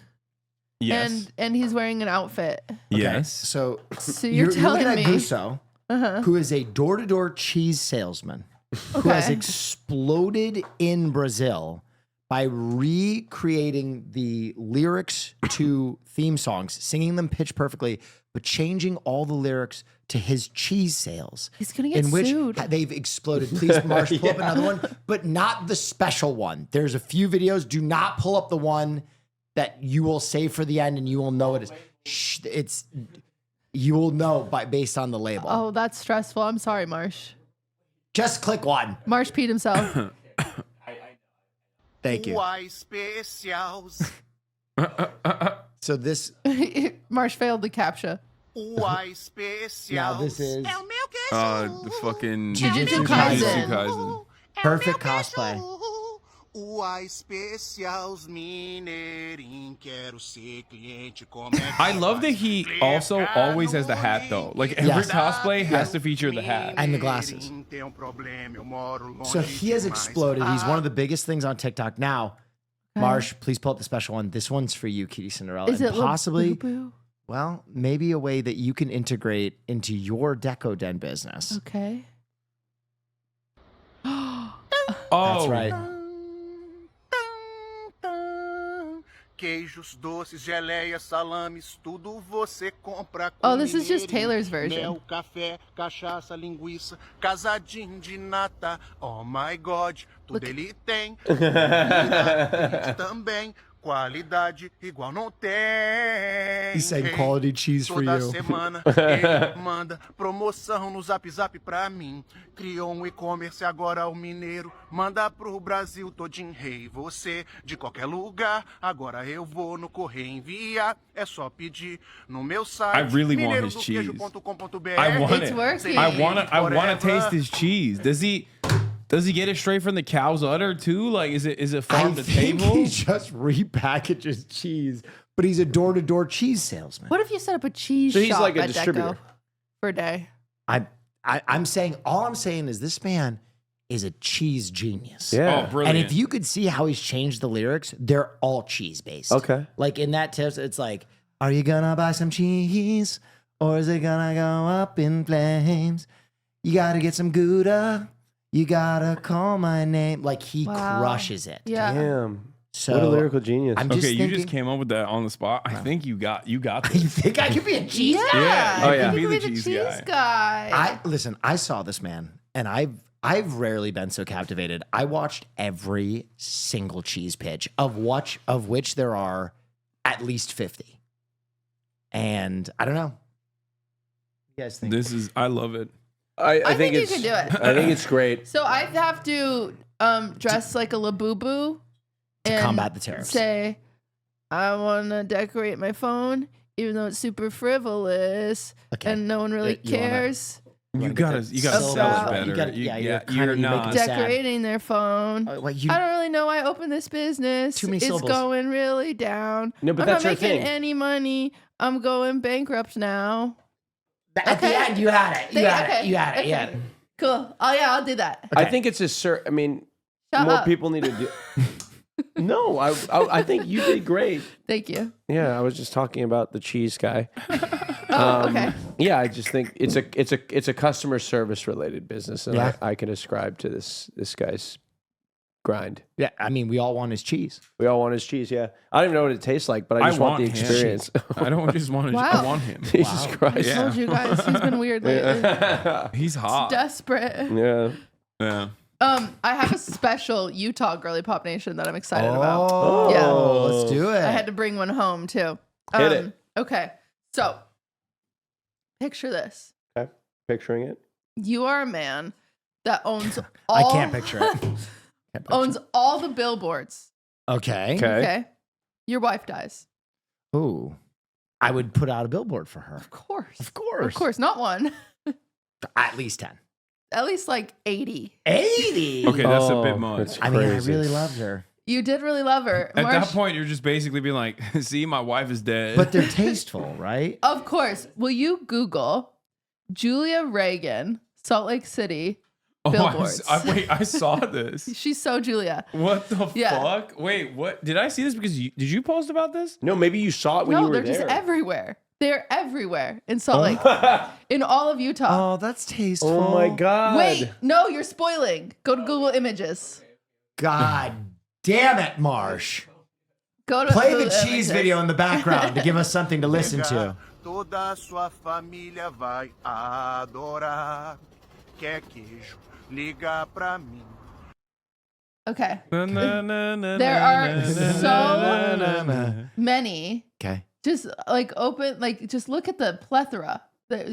Yes. And he's wearing an outfit. Yes. So, So you're telling looking at me. Gusso, who is a door-to-door cheese salesman who has Okay. exploded in Brazil by recreating the lyrics to theme songs, singing them pitch perfectly, but changing all the lyrics to his cheese sales. He's gonna get in which sued. they've exploded. Please, Marsh, pull up another one, but not the special one. There's a few videos. Do not pull up the one that you will save for the end, and you will know it is. Shh, you will know based on the label. Oh, that's stressful. I'm sorry, Marsh. Just click one. Marsh peed himself. Thank you. Uai especials. So this Marsh failed the captcha. Uai especials. now this is É o meu queijo. The fucking Jujutsu Kaisen. Kaisen. perfect cosplay. Uai especials Mineirinho. Quero ser cliente como I love that he also always has the hat though. Like every Yes. cosplay has to feature the hat. And the glasses. So he has exploded. He's one of the biggest things on TikTok now. Marsh, please pull up the special one. This one's for you, QTCinderella. Is and it possibly, Labubu? well, maybe a way that you can integrate into your Deco Den business. Okay. Oh, That's right. Queijos, doces, geleias, salames, tudo você compra com Oh, this is just Mineirinho. Taylor's version. Mel, café, cachaça, linguiça, casadinho de nata. Oh my God, tudo Look. ele tem. Qualidade também. Qualidade igual não tem. He's saying quality cheese for Toda you. semana ele manda promoção no Zap Zap pra mim. Criou um e-commerce agora o mineiro. Manda pro Brasil todinho. Hey, você de qualquer lugar. Agora eu vou no correio enviar. É só pedir no meu site. I really want his cheese. mineirodoqueijo.com.br. I want It's it. working. I wanna taste Forever. his cheese. Does he get it straight from the cow's udder too? Like is it I farm to think table? he just repackages cheese, but he's a door-to-door cheese salesman. What if you set up a cheese So he's shop like a at distributor. Deco for a day? I'm saying, all I'm saying is this man is a cheese genius. Yeah. Oh, brilliant. And if you could see how he's changed the lyrics, they're all cheese based. Okay. Like in that tips, it's like, are you gonna buy some cheese? Or is it gonna go up in flames? You gotta get some Gouda. You gotta call my name. Like he Wow. crushes it. Yeah. Damn. So What a lyrical genius. I'm okay, just you thinking, just came up with that on the spot. I think you got You this. think I could be a cheese guy? Yeah. Oh, you yeah. could Be the be the cheese cheese guy. guy. I saw this man, and I've rarely been so captivated. I watched every single cheese pitch of which there are at least 50. And I don't know. You guys think? I love it. I think you it's, can do it. I think it's great. So I have to dress like a labubu and combat the tariffs. say, I want to decorate my phone, even though it's super frivolous Okay. and no one really You wanna- cares. You gotta syllables sell it right. better. You gotta, you're you're not. making sad. Decorating their phone. Like you, I don't really know. I opened this business. Too many it's syllables. going really down. No, but I'm that's not her making thing. any money. I'm going bankrupt now. at the end, you had it. You had it. You had it. You had it. Cool. Oh yeah, I'll do that. I think it's I mean, Shut more up. people need to do. No, I think you did great. Thank you. Yeah, I was just talking about the cheese guy. Okay. Yeah, I just think it's a customer service related business, and Yeah. I can ascribe to this guy's grind. Yeah, I mean, we all want his cheese. We all want his cheese. Yeah, I don't even know what it tastes like, but I just want the him. experience. I don't just want to. Wow. I want him. Jesus Christ. I told you guys he's been weird lately. He's hot. Desperate. Yeah. Yeah. I have a special Utah girly pop nation that I'm excited about. Oh, Yeah. let's do it. I had to bring one home too. Hit it. Okay. So picture this. Okay. Picturing it. You are a man that owns I all can't picture it. Can't picture owns all the billboards. it. Okay. Okay. Okay. Your wife dies. Ooh, I would put out a billboard for her. Of course. Of course. Of course. Not one. At least 10. At least like 80. 80. Okay, that's a Oh, bit much. that's I mean, I crazy. really loved her, You did really love her. At that Marsh, point, you're just basically being like, "See, my wife is dead." but they're tasteful, right? of course. Will you Google Julia Reagan, Salt Lake City billboards? Wait, I saw this. She's so Julia. What the Yeah. fuck? Wait, what? Did I see this? Because did you post about this? No, maybe you saw it when No, you were they're there. just everywhere. They're everywhere in Salt Lake, in all of Utah. Oh, that's tasteful. Oh my God. Wait, no, you're spoiling. Go to Google Images. God damn it, Marsh. Go to Play the Google cheese Images. video in the background to give us something to listen to. Toda sua família vai adorar. Quer queijo? Liga pra mim. Okay. There There are so many. Okay. Just like open, like just look at the plethora.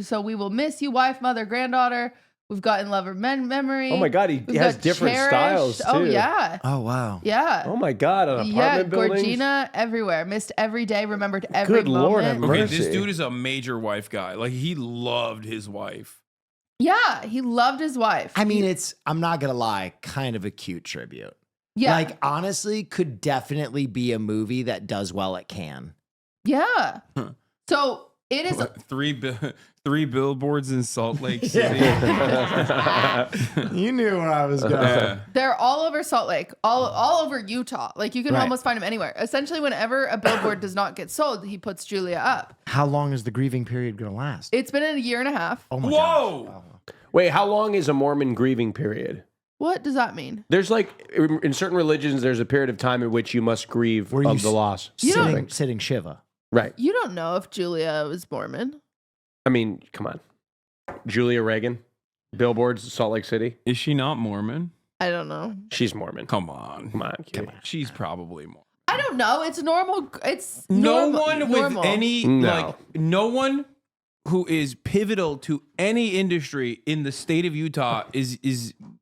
So we will miss you, wife, mother, granddaughter. We've got in love or memory. Oh my God, he We've has got different cherished. styles, Oh too. yeah, Oh, wow. yeah. Oh my God, an apartment Yeah, buildings? Georgina everywhere. Missed every day, remembered every Good Lord, moment. have Okay, mercy. this dude is a major wife guy. Like he loved his wife. Yeah, he loved his wife. I mean, I'm not going to lie, kind of a cute tribute. yeah, Like, honestly, could definitely be a movie that does well at Cannes. yeah. So it is. What, three billboards in Salt Lake City. You knew where I was going. Yeah. They're all over Salt Lake, all over Utah. Like you can Right. almost find them anywhere. Essentially, whenever a billboard does not get sold, he puts Julia up. How long is the grieving period going to last? It's been a year and a half. Oh, my Whoa! gosh. Wait, how long is a Mormon grieving period? What does that mean? There's like, in certain religions, there's a period of time in which you must grieve Were you of the loss. You don't- Sitting Shiva. Right. You don't know if Julia was Mormon. I mean, come on. Julia Reagan, billboards, Salt Lake City. Is she not Mormon? I don't know. She's Mormon. Come on. Come on, Kitty. She's probably Mormon. I don't know. It's normal. It's No normal, one normal. with any No. like no one who is pivotal to any industry in the state of Utah is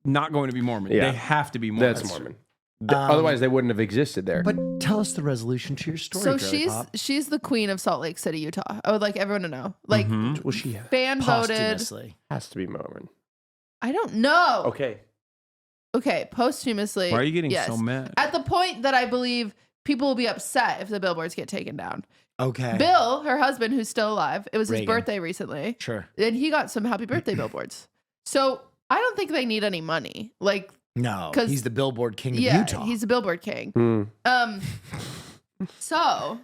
not going to be Mormon. Yeah. They have to be Mormon. That's Mormon. Otherwise, they wouldn't have existed there. But tell us the resolution to your story. So Girly Pop. she's the queen of Salt Lake City, Utah. I would like everyone to know. Like Mhm. Well, she fan voted. Posthumously. has to be Mormon. I don't know. Okay. Okay, posthumously. Why are you getting yes. so mad? At the point that I believe people will be upset if the billboards get taken down. Okay. Bill, her husband, who's still alive, it was his Reagan. birthday recently, Sure. and he got some happy birthday billboards. So I don't think they need any money. Like, No, 'Cause- he's the billboard king of yeah, Utah. he's a billboard king. Hmm. So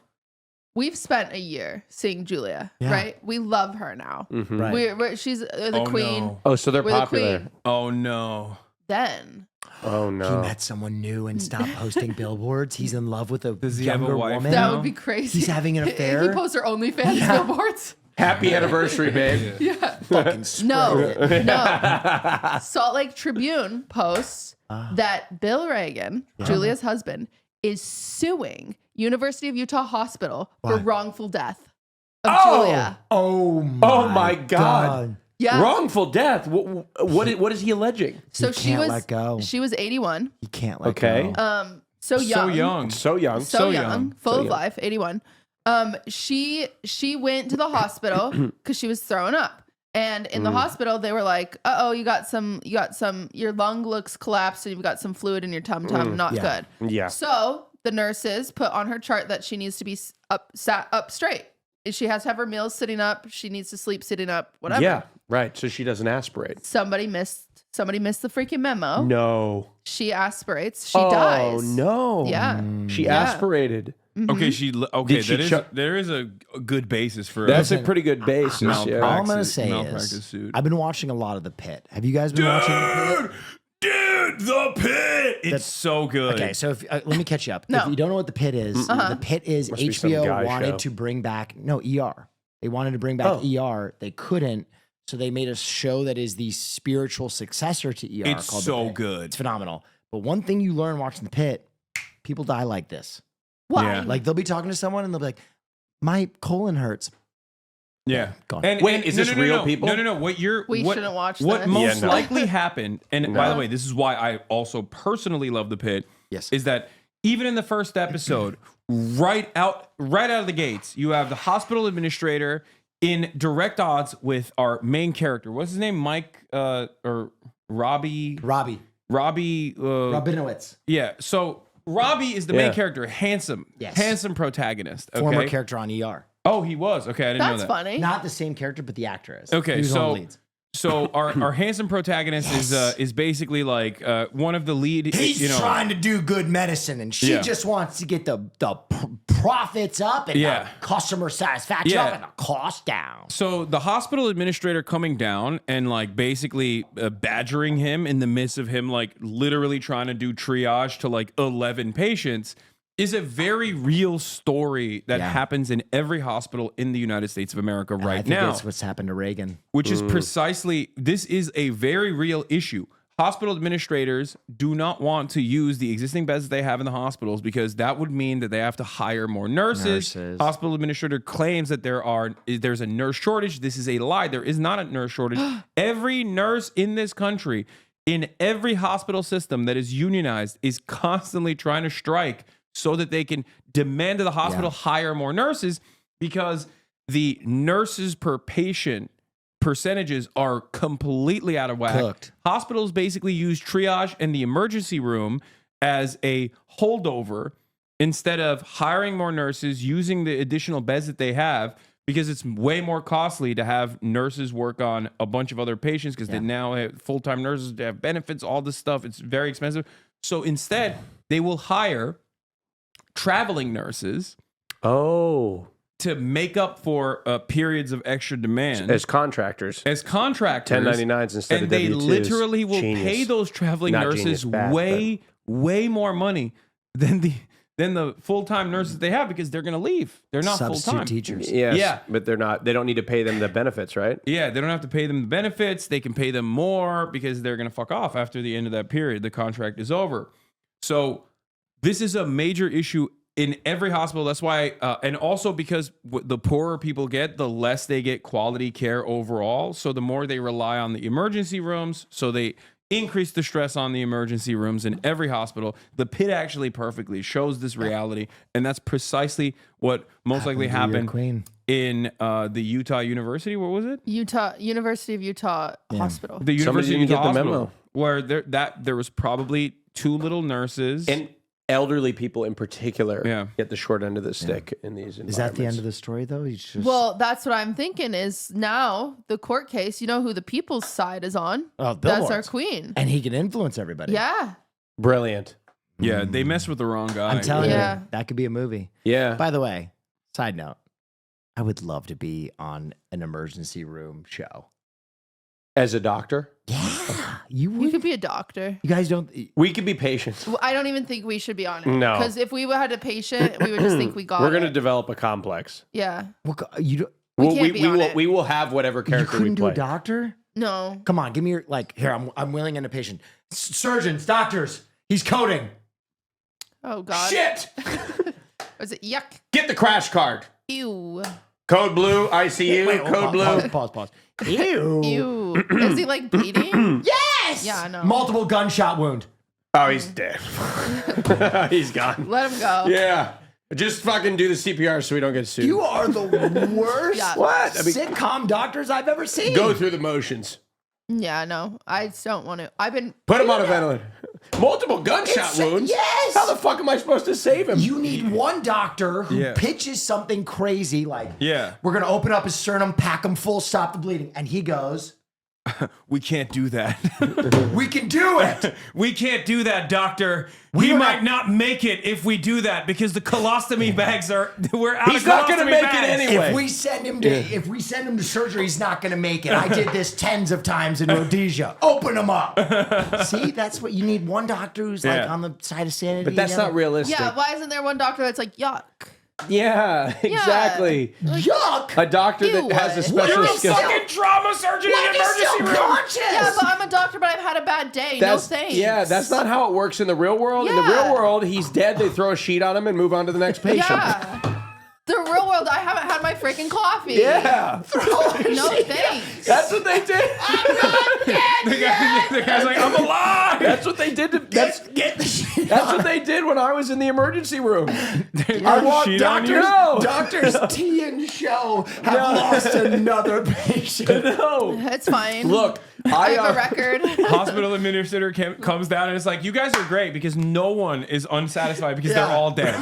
we've spent a year seeing Julia, Yeah. right? We love her now. Mhm. Right. She's the Oh, queen. no. Oh, so they're We're the popular. queen. Oh no. Then Oh, He no. met someone new and stopped posting billboards. He's in love with a Does he have a younger wife woman. that now? would be crazy. He's having an If affair? he posts her OnlyFans billboards. Happy anniversary, babe. Yeah. Fucking No, spread it. no. Salt Lake Tribune posts that Bill Reagan, Julia's husband, is suing University of Utah Hospital for Why? wrongful death of Oh! Julia. Oh my, Oh my God. Yeah. Wrongful death. What is he alleging? So He she can't was let go. she was 81. You can't let Okay. go. So young. So young. So young. So young. young, full So of young. life, 81. She went to the hospital because she was throwing up. And in the hospital, they were like, you got some, your lung looks collapsed and you've got some fluid in your tum-tum. Not good. Yeah. So the nurses put on her chart that she needs to be sat up straight. She has to have her meals sitting up. She needs to sleep sitting up, whatever. Yeah, right. So she doesn't aspirate. Somebody missed the freaking memo. No. She aspirates. She dies. Oh, no. Yeah. She aspirated. Okay, there is a good basis for That's a pretty good basis. malpractice. All I'm gonna say malpractice is, suit. I've been watching a lot of The Pit. Have you guys been watching The Pit? Dude, The Pit. It's so good. Okay, so let me catch you up. No. If you don't know what The Pit is, The Pit is Must be some guy HBO wanted show. to bring back ER. They wanted to bring back ER. They couldn't, so they made a show that is the spiritual successor to ER. It's called so The Pit. good. It's phenomenal. But one thing you learn watching The Pit, people die like this. Why? Yeah. Like they'll be talking to someone and they'll be like, "My colon hurts." Yeah. Gone. Wait, is this real people? No. We shouldn't watch What this. most Yeah, no. likely happened, and by the way, this is why I also personally love The Pit. Yes. Is that even in the first episode, right out of the gates, you have the hospital administrator in direct odds with our main character. What's his name? Mike or Robbie? Rabinowitz, Yeah. So Robbie is the main Yeah. character, handsome protagonist. Okay. former character on ER. Oh, he was. Okay, I didn't know That's that. funny. Not the same character, but the actor is. Okay, He was one of so the leads. so our handsome protagonist is basically like one of the lead. He's trying to do good medicine, and she Yeah. just wants to get the profits up and Yeah. the customer satisfaction Yeah. up and the cost down. So the hospital administrator coming down and like basically badgering him in the midst of him like literally trying to do triage to like 11 patients is a very real story that Yeah. happens in every hospital in the United States of America I right think now. that's what's happened to Reagan. Which is precisely, this is a very real issue. Hospital administrators do not want to use the existing beds that they have in the hospitals because that would mean that they have to hire more nurses. Hospital administrator claims that there's a nurse shortage. This is a lie. There is not a nurse shortage. Every nurse in this country, in every hospital system that is unionized, is constantly trying to strike so that they can demand of the hospital hire more nurses because the nurses per patient percentages are completely out of whack. Cooked. Hospitals basically use triage and the emergency room as a holdover instead of hiring more nurses, using the additional beds that they have, because it's way more costly to have nurses work on a bunch of other patients because they now have full-time nurses, they have benefits, all this stuff. It's very expensive. So instead, they will hire traveling nurses to make up for periods of extra demand As contractors. 1099s instead and of they W-2s. literally will Genius. pay those traveling Not nurses genius, bad, way more money than the full-time nurses they have because they're going to leave. They're not Substitute full-time. teachers. Yes, Yeah. but they don't need to pay them the benefits, right? Yeah, they don't have to pay them the benefits. They can pay them more because they're going to fuck off after the end of that period. The contract is over. So this is a major issue in every hospital. That's why, and also because the poorer people get, the less they get quality care overall. So the more they rely on the emergency rooms, so they increase the stress on the emergency rooms in every hospital. The Pit actually perfectly shows this reality, and that's precisely what most likely happened in the Utah University. What was it? University of Utah Hospital. The Somebody University of didn't Utah get the Hospital, memo. where there was probably two little nurses. And elderly people in particular Yeah. get the short end of the stick in these environments. Is that the end of the story, though? He's just... Well, that's what I'm thinking is now the court case, you know who the people's side is on? Oh, That's our billboards. queen. And he can influence everybody. Yeah. Brilliant. Yeah, they messed with the wrong guy. I'm telling Yeah. you, that could be a movie. Yeah. By the way, side note, I would love to be on an emergency room show. As a doctor, Yeah, you You would. could be a doctor. You guys don't. we could be patients. Well, I don't even think we should be on it. No. Because if we had a patient, we would just think we got We're going to it. develop a complex. Yeah. You don't. We can't be on it. We will have whatever You character we couldn't do play. a doctor. No. Come on, give me your here. I'm willing in a patient. Surgeons, doctors. He's coding. Oh, God. Shit! Was it yuck? Get the crash card. Ew. Code blue, ICU, Wait, code blue. Pause. Ew. Ew. Is he like bleeding? Yes. Yeah, I know. Multiple gunshot wound. Oh, he's dead. He's gone. Let him go. Yeah. Just fucking do the CPR so we don't get sued. You are the worst Yeah. What? I mean, sitcom doctors I've ever seen. go through the motions. Yeah, no, I just don't want to. I've been Put him on a ventilator. Multiple gunshot wounds. Yes. How the fuck am I supposed to save him? You need one doctor who Yeah. pitches something crazy like, Yeah. we're going to open up his sternum, pack him full, stop the bleeding. And he goes, We can't do that. we can do it. We can't do that, doctor. We He don't might have- not make it if we do that because the colostomy bags we're out He's of not gonna colostomy make it bags. anyway. If we send him to surgery, he's not going to make it. I did this tens of times in Rhodesia. Open him up. See, that's what you need. One doctor who's like Yeah. on the side of sanity. But that's not realistic. Yeah, why isn't there one doctor that's like yuck? Yeah, exactly. Yuck. A doctor Ew, that has a what? special You're skill. Fucking trauma surgeon in Why an is he emergency still room. conscious? Yeah, but I'm a doctor, but I've had a bad day. No thanks. Yeah, that's not how it works in the real world. In the Yeah. real world, he's dead. They throw a sheet on him and move on to the next patient. Yeah. The real world, I haven't had my freaking coffee. Yeah. No thanks. That's what they did. The guy's like, I'm alive. That's what they did. Get the shit. That's what they did when I was in the emergency room. I walked doctors- No. Doctors T and Show have lost another patient. No. It's fine. Look, I have a record. Hospital administrator comes down and it's like, you guys are great because no one is unsatisfied because they're Yeah. all dead.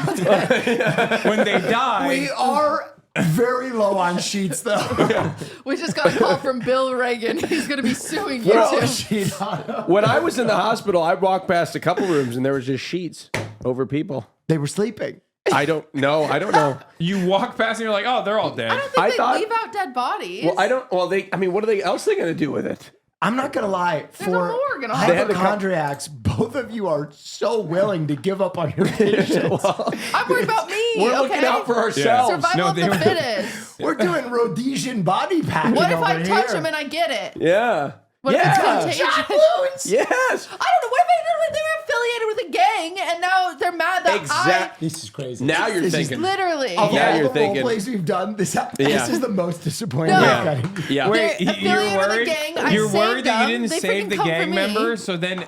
When they die, We are very low on sheets, though. We just got a call from Bill Reagan. He's going to be suing you Throw a too. sheet on them. when I was in the hospital, I walked past a couple rooms and there was just sheets over people. They were sleeping. I don't know. you walk past and you're like, oh, they're all dead. I don't think I they thought- leave out dead bodies. Well, I don't. Well, I mean, what else are they going to do with it? I'm not gonna lie. There's a For morgue and all. They had to come- hypochondriacs, both of you are so willing to give up on your patients. I'm worried about me. We're okay? looking out for ourselves. Survival No, of they the were- fittest. We're doing Rhodesian body packing. What if I over touch here. him and I get it? Yeah. What if it's contagious? Shot wounds. Yes. I don't know. What if they were affiliated with a gang and now they're mad that Exactly. This is crazy. Now you're This is thinking. literally. Of Now all you're the role thinking- plays we've done, this Yeah. is the most disappointing. No. I've gotten. Yeah. Wait, They're you're affiliated with a worried? gang. I You're saved worried that you them. didn't They save freaking the come for gang me. member, so then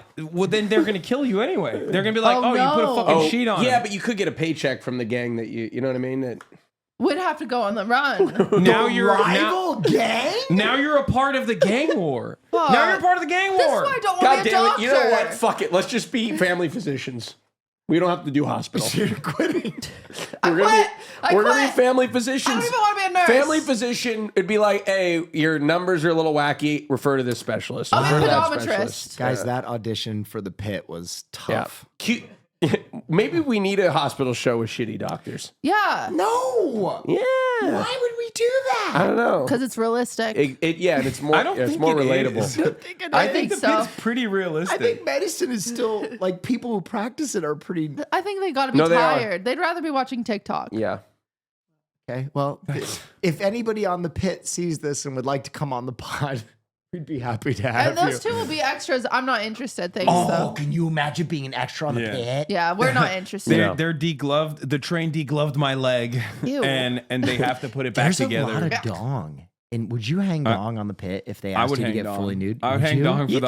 they're gonna kill you anyway. They're gonna be like, Oh, oh, you put a no. fucking sheet on. Yeah, him. but you could get a paycheck from the gang that you know what I mean? That Would have to go on the run. now you're Rival gang? now you're a part of the gang war. Fuck. Now you're a part of the gang This is war. why I don't God want to be a damn it! doctor. You know what? Fuck it. Let's just be family physicians. We don't have to do hospital. You're quitting. I We're gonna quit. be, we're gonna be quit. family I physicians. don't even want to be a nurse. Family physician, it'd be like, hey, your numbers are a little wacky. Refer to this specialist. I'm a Refer to that podiatrist. specialist. Guys, that audition for the pit was Yeah. tough. Cute. Maybe we need a hospital show with shitty doctors. Yeah. No. Yeah. Why would we do I that? don't know. Because it's realistic. Yeah, and it's more. I don't it's think more it relatable. is. I think the so. pit's pretty realistic. I think medicine is still like people who practice it are pretty I think they got to be No, they are. tired. They'd rather be watching TikTok. Yeah. okay. Well, if anybody on the pit sees this and would like to come on the pod, we'd be happy to have And those you. two will be extras. I'm not interested. Thanks, Oh, though. can you imagine being an extra on the Yeah. pit? Yeah, we're not interested. They're degloved. The train degloved my leg, Ew. and they have to put it back There's together. a lot of dong. And would you hang dong on the pit if they I asked would you to hang get dong. fully nude? I would Would hang you? dong for the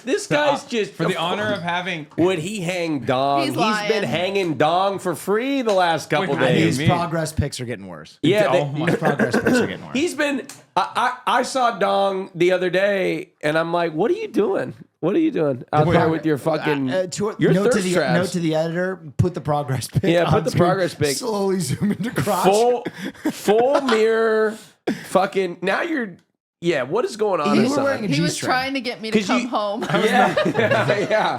this honor. guy's just for the honor of having. Would he hang dong? He's He's lying. been hanging dong for free the last couple Wait, I days. mean- His progress pics are getting worse. Yeah, Oh my His progress pics are getting worse. he's been. I saw dong the other day, and I'm like, "What are you doing? What are you doing out there with your fucking your note, to thirst the, traps?" note to the editor, put the progress pic Yeah, put on the screen. progress pic. Slowly zoom into crotch. full mirror, fucking. Now you're. Yeah, what is going on? You were inside? wearing a He was G-string. trying to get me to 'Cause come you- home. Yeah, yeah.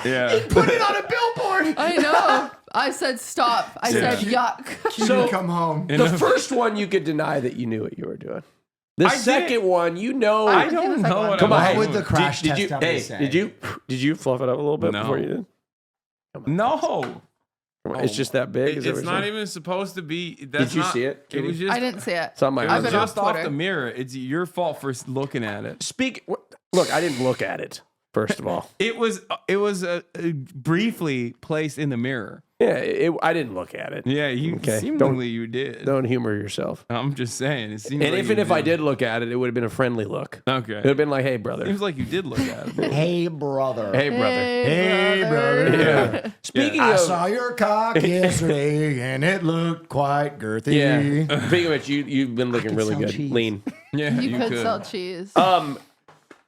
Yeah. Put it on a billboard. I know. I said stop. I said yuck. So come home. The first one you could deny that you knew what you were doing. The I second did. one, you know. I do the don't second know one. what Come I'm on, What doing. would the crash did test you? dummy Hey, say? did you fluff it up a little bit No. before you did? No. It's just that big. Is that It's what you're not saying? even supposed to be. That's Did you not- see it, It was Katie? just. I didn't see it. It's on my. It I've was been just off off Twitter. the mirror. It's your fault for looking at it. Look, I didn't look at it. First of all, It was briefly placed in the mirror. yeah, I didn't look at it. Yeah, you Okay, seemingly you did. Don't humor yourself. I'm just saying. It seems And like even you if I did look at it, it would have been a friendly look. Okay. It would have been like, "Hey, brother. Seems like you did look at it. Hey, brother. Hey, brother." Hey, brother. Yeah. Speaking I of, saw your cock yesterday, and it looked quite girthy. yeah. Speaking of which, you've been looking could really sell good. cheese. Lean. Yeah, You could sell cheese.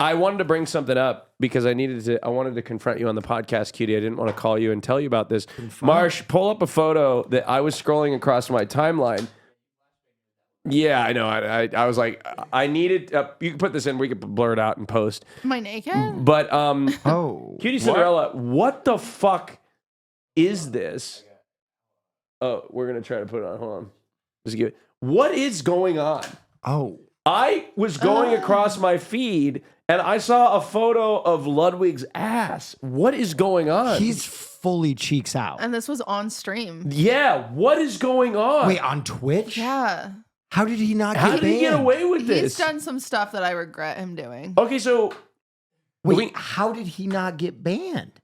I wanted to bring something up because I wanted to confront you on the podcast, Cutie. I didn't want to call you and tell you about this. Marsh, pull up a photo that I was scrolling across my timeline. Yeah, I know. I was like, I needed. You can put this in. We could blur it out and post. Am I naked? But Oh. QTCinderella, what the fuck is this? Oh, we're gonna try to put it on. Hold on. Just give it. What is going on? Oh. I was going across my feed and I saw a photo of Ludwig's ass. What is going on? He's fully cheeks out. And this was on stream. Yeah, what is going on? Wait, on Twitch? Yeah. How did he not How get did he get banned? away with He's this? done some stuff that I regret him doing. Okay, so Wait, how did he not get banned?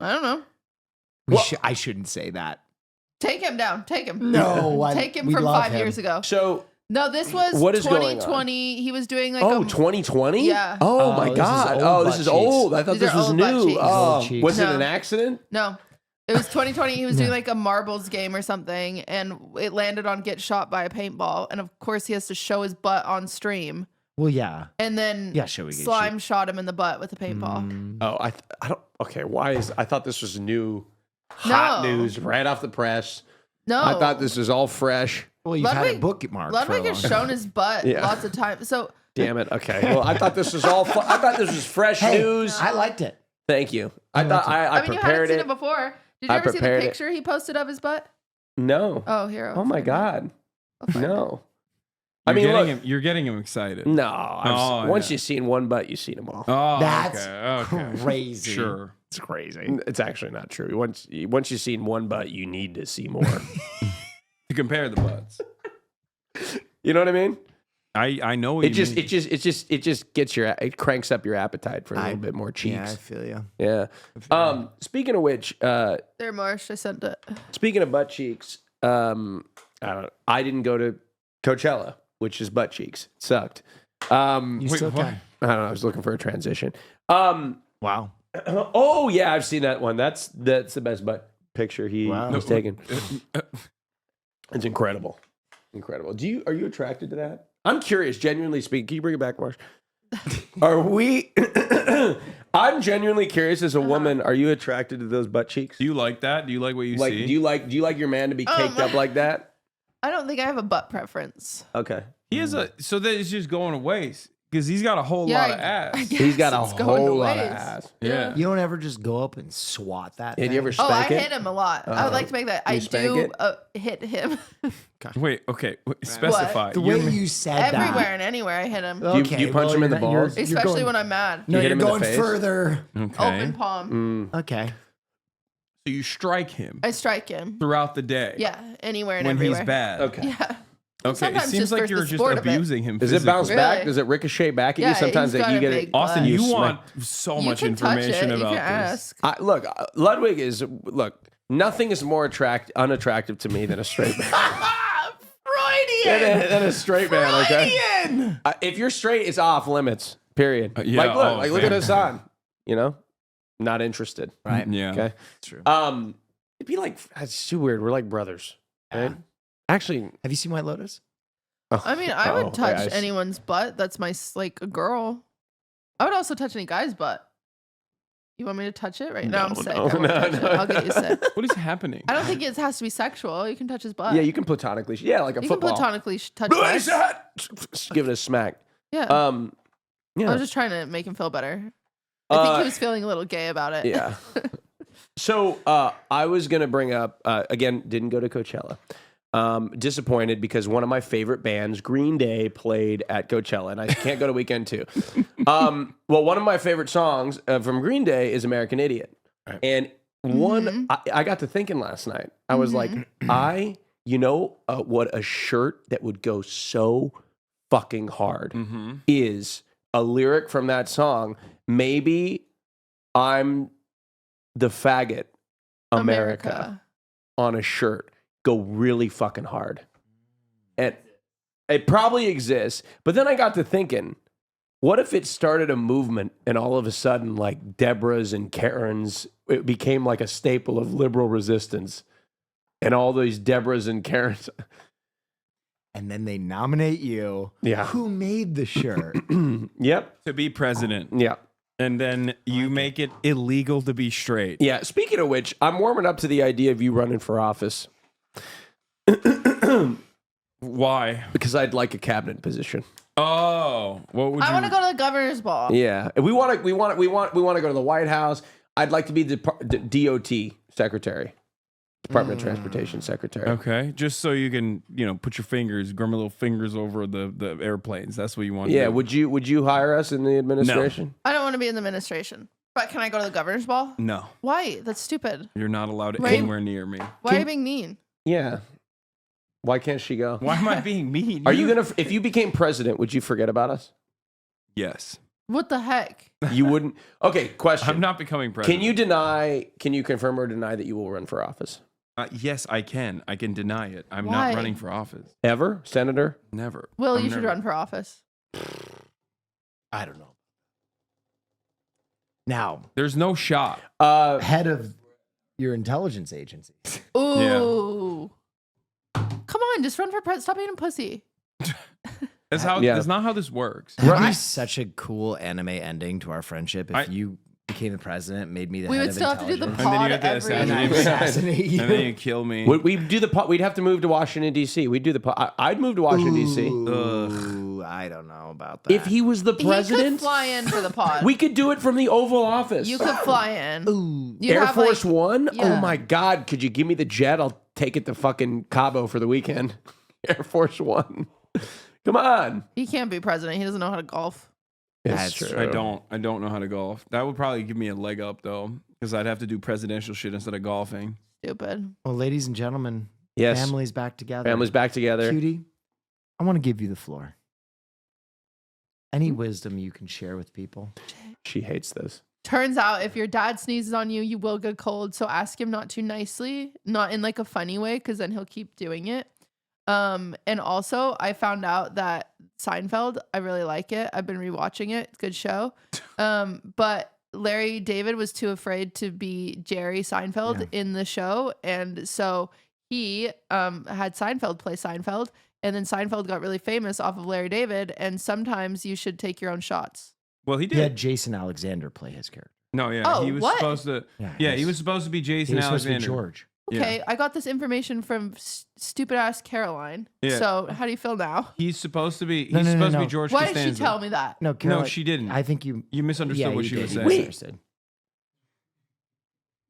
I don't know. I shouldn't say that. Take him down. Take him. No, Take him we from love 5 him. years ago. so No, this was What is going on? 2020. He was doing like 2020? Yeah. Oh, Oh, my this is God. old Oh, butt this is cheeks. old. I thought These this are was old butt new. cheeks. Oh, Old cheeks. was it No. an accident? No. It was 2020. He was doing like a marbles game or something, and it landed on get shot by a paintball. And of course, he has to show his butt on stream. Well, yeah. And then Yeah, sure, we get slime shot him in the butt with a paintball. Mm. Oh, I don't. Okay, why is I thought this was new, hot No. news right off the press. No, I thought this was all fresh. Well, you've had it Ludwig- bookmarked Ludwig for a has long shown his butt Yeah. lots of times. So Damn it. Okay. Well, I thought this was all. I thought this was fresh Hey, news. I liked it. Thank you. I thought I I mean, you haven't prepared seen it. it before. Did you I ever see the prepared it. picture he posted of his butt? No. Oh, here. I'll Oh my find it. God. I'll find it. No. I mean, look. You're getting him excited. No. Oh, once yeah. you've seen one butt, you've seen them all. Oh, That's okay. crazy. Sure. It's crazy. It's actually not true. Once you've seen one butt, you need to see more. To compare the butts. You know what I mean? I know what It you just mean. it cranks up your appetite for a little bit more Yeah, I cheeks. feel you. Yeah. Speaking of which, There, Marsh. I sent it. speaking of butt cheeks, I didn't go to Coachella, which is butt cheeks. It sucked. You Wait, still what? can. I don't know. I was looking for a transition. Wow. Oh yeah, I've seen that one. That's the best butt picture he's taken. It's incredible. Incredible. Are you attracted to that? I'm curious, genuinely speaking. Can you bring it back, Marsh? Are we I'm genuinely curious as a woman, are you attracted to those butt cheeks? Do you like that? Do you like what you Like see? do you like your man to be caked up like that? I don't think I have a butt preference. Okay. He has so that it's just going to waste because he's got a whole lot of ass. I guess He's got a it's going to whole lot of waste. ass. Yeah. You don't ever just go up and swat that. Did you ever Oh, I spank it? hit him a lot. I would like to make that. I spank do it? hit him Wait. Okay. Specify. The way you said everywhere that. and anywhere. I hit him, You punch him in the balls? especially when I'm mad. No, You hit you're him in the going face? further. Okay. Open palm. Okay. So you strike him I strike him. throughout the day. Yeah, anywhere and When everywhere. he's bad. Okay. Yeah. Okay. It Sometimes seems just like for you're the just sport of it. abusing him. Does it bounce physically. back? Really? Does it ricochet back at Yeah, you? Sometimes he's that got you a get big it. Austin, butt. you smack- want so You much can touch information it. You about can this. ask. Look, Ludwig is nothing is more unattractive to me than a straight man. Freudian. than a straight man. Okay. If you're straight, it's off limits. Period. Yeah, Look at fair. Hassan. You know, not interested. Right. Yeah. Okay. True. It'd be like it's too weird. We're like brothers. Right? Actually, Have you seen White Lotus? I mean, I would touch yeah, anyone's butt. That's my like a girl. I would also touch any guy's butt. You want me to touch it right now? I'm sick. I won't touch it. I'll get you sick. What is happening? I don't think it has to be sexual. You can touch his butt. Yeah, you can platonically. Yeah, like a You football. can platonically touch us. Give it a smack. Yeah. Yeah. I was just trying to make him feel better. I think he was feeling a little gay about it. Yeah. So I was gonna bring up again. Didn't go to Coachella. Disappointed because one of my favorite bands, Green Day, played at Coachella, and I can't go to Weekend 2. Well, one of my favorite songs from Green Day is American Idiot, and I got to thinking last night. I was like, what a shirt that would go so fucking hard is a lyric from that song. maybe I'm the faggot America on a shirt. Go really fucking hard. And it probably exists. But then I got to thinking, what if it started a movement and all of a sudden, like Deborah's and Karen's, it became like a staple of liberal resistance. And all these Deborah's and Karen's. And then they nominate you. Yeah. Who made the shirt? Yep. To be president. Yeah. And then you make it illegal to be straight. Yeah. Speaking of which, I'm warming up to the idea of you running for office. Why? Because I'd like a cabinet position. Oh, what would I you? want to go to the governor's ball. Yeah. If we want to go to the White House. I'd like to be the DOT secretary. Department of Transportation Secretary. Okay, just so you can, put your fingers, grub my little fingers over the airplanes. That's what you want. Yeah, to do. would you hire us in the administration? I don't want to be in the administration. But can I go to the governor's ball? No, Why? That's stupid. you're not allowed Right. anywhere near me. Why are you being mean? Yeah. Why can't she go? Why am I being mean? Are you gonna? If you became president, would you forget about us? Yes, What the heck? You wouldn't. Okay. Question. I'm not becoming president. Can you confirm or deny that you will run for office? Yes, I can. I can deny it. I'm Why? not running for office. Ever, Senator? Never. Will, I'm you should never- run for office. I don't know. Now, There's no shot. head of your intelligence agency. Ooh. Come on, just run for president. Stop being a pussy. That's how. Yeah. That's not how this works. That'd be such a cool anime ending to our friendship if I- you became the president, made me the We head would of still have to do the intelligence. And then you pod have to every And I assassinate me. assassinate you. And then you kill me. We'd do the pod. We'd have to move to Washington D.C. We'd do the pod. I'd move to Washington D.C. Ooh, I don't know about that. If he was the He could president, fly in for the pod. we could do it from the Oval Office. You could fly in. Ooh. You'd Air have, Force like- One? yeah. Oh my God. Could you give me the jet? I'll take it to fucking Cabo for the weekend. Air Force One. Come on. He can't be president. He doesn't know how to golf. That's It's true. I don't know how to golf. That would probably give me a leg up though, because I'd have to do presidential shit instead of golfing. Stupid. Well, ladies and gentlemen, Yes. family's back together. Family's back together. Cutie, I want to give you the floor. Any wisdom you can share with people? She hates this. Turns out if your dad sneezes on you, you will get cold. So ask him not too nicely, not in like a funny way, because then he'll keep doing it. And also I found out that Seinfeld, I really like it. I've been rewatching it. It's a good show. But Larry David was too afraid to be Jerry Seinfeld in the show. And so he had Seinfeld play Seinfeld. And then Seinfeld got really famous off of Larry David. And sometimes you should take your own shots. Well, he He did. had Jason Alexander play his character. No, yeah, Oh, he was what? supposed to. Yeah, he was supposed to be He Jason was supposed to be Alexander. George. Okay, I got this information from stupid ass Caroline. Yeah. So how do you feel now? He's supposed to be. He's No, no, no, supposed to no. be George Why Costanza. did she tell me that? No, Caroline, she didn't. I think you misunderstood what you she did. was You saying. misunderstood.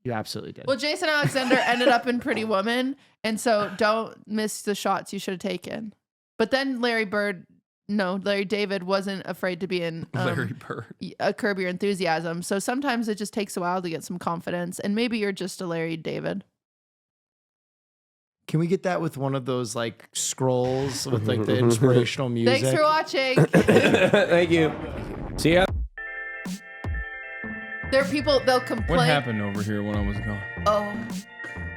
You absolutely did. Well, Jason Alexander ended up in Pretty Woman, and so don't miss the shots you should have taken. But then Larry David wasn't afraid to be in Larry Bird. a Curb Your Enthusiasm. So sometimes it just takes a while to get some confidence, and maybe you're just a Larry David. Can we get that with one of those like scrolls with like the inspirational music? Thanks for watching. Thank you. See ya. There are people, they'll complain. What happened over here when I was gone? Oh.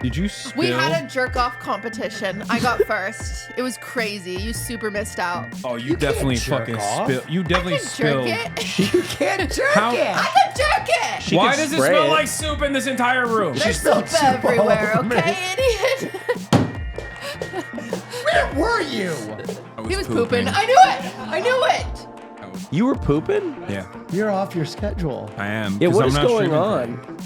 Did you spill? We had a jerk off competition. I got first. It was crazy. You super missed out. Oh, you definitely jerk fucking off. spilled. You definitely I can spilled. jerk it. You can't jerk How- it. I can jerk it. Why can does it spray smell it. like soup in this entire room? There's soap everywhere, over me. okay, idiot? Where were you? He was pooping. I knew it. I knew it. You were pooping? Yeah, You're off your schedule. I am. Yeah, 'cause what I'm is not going streaming on? today.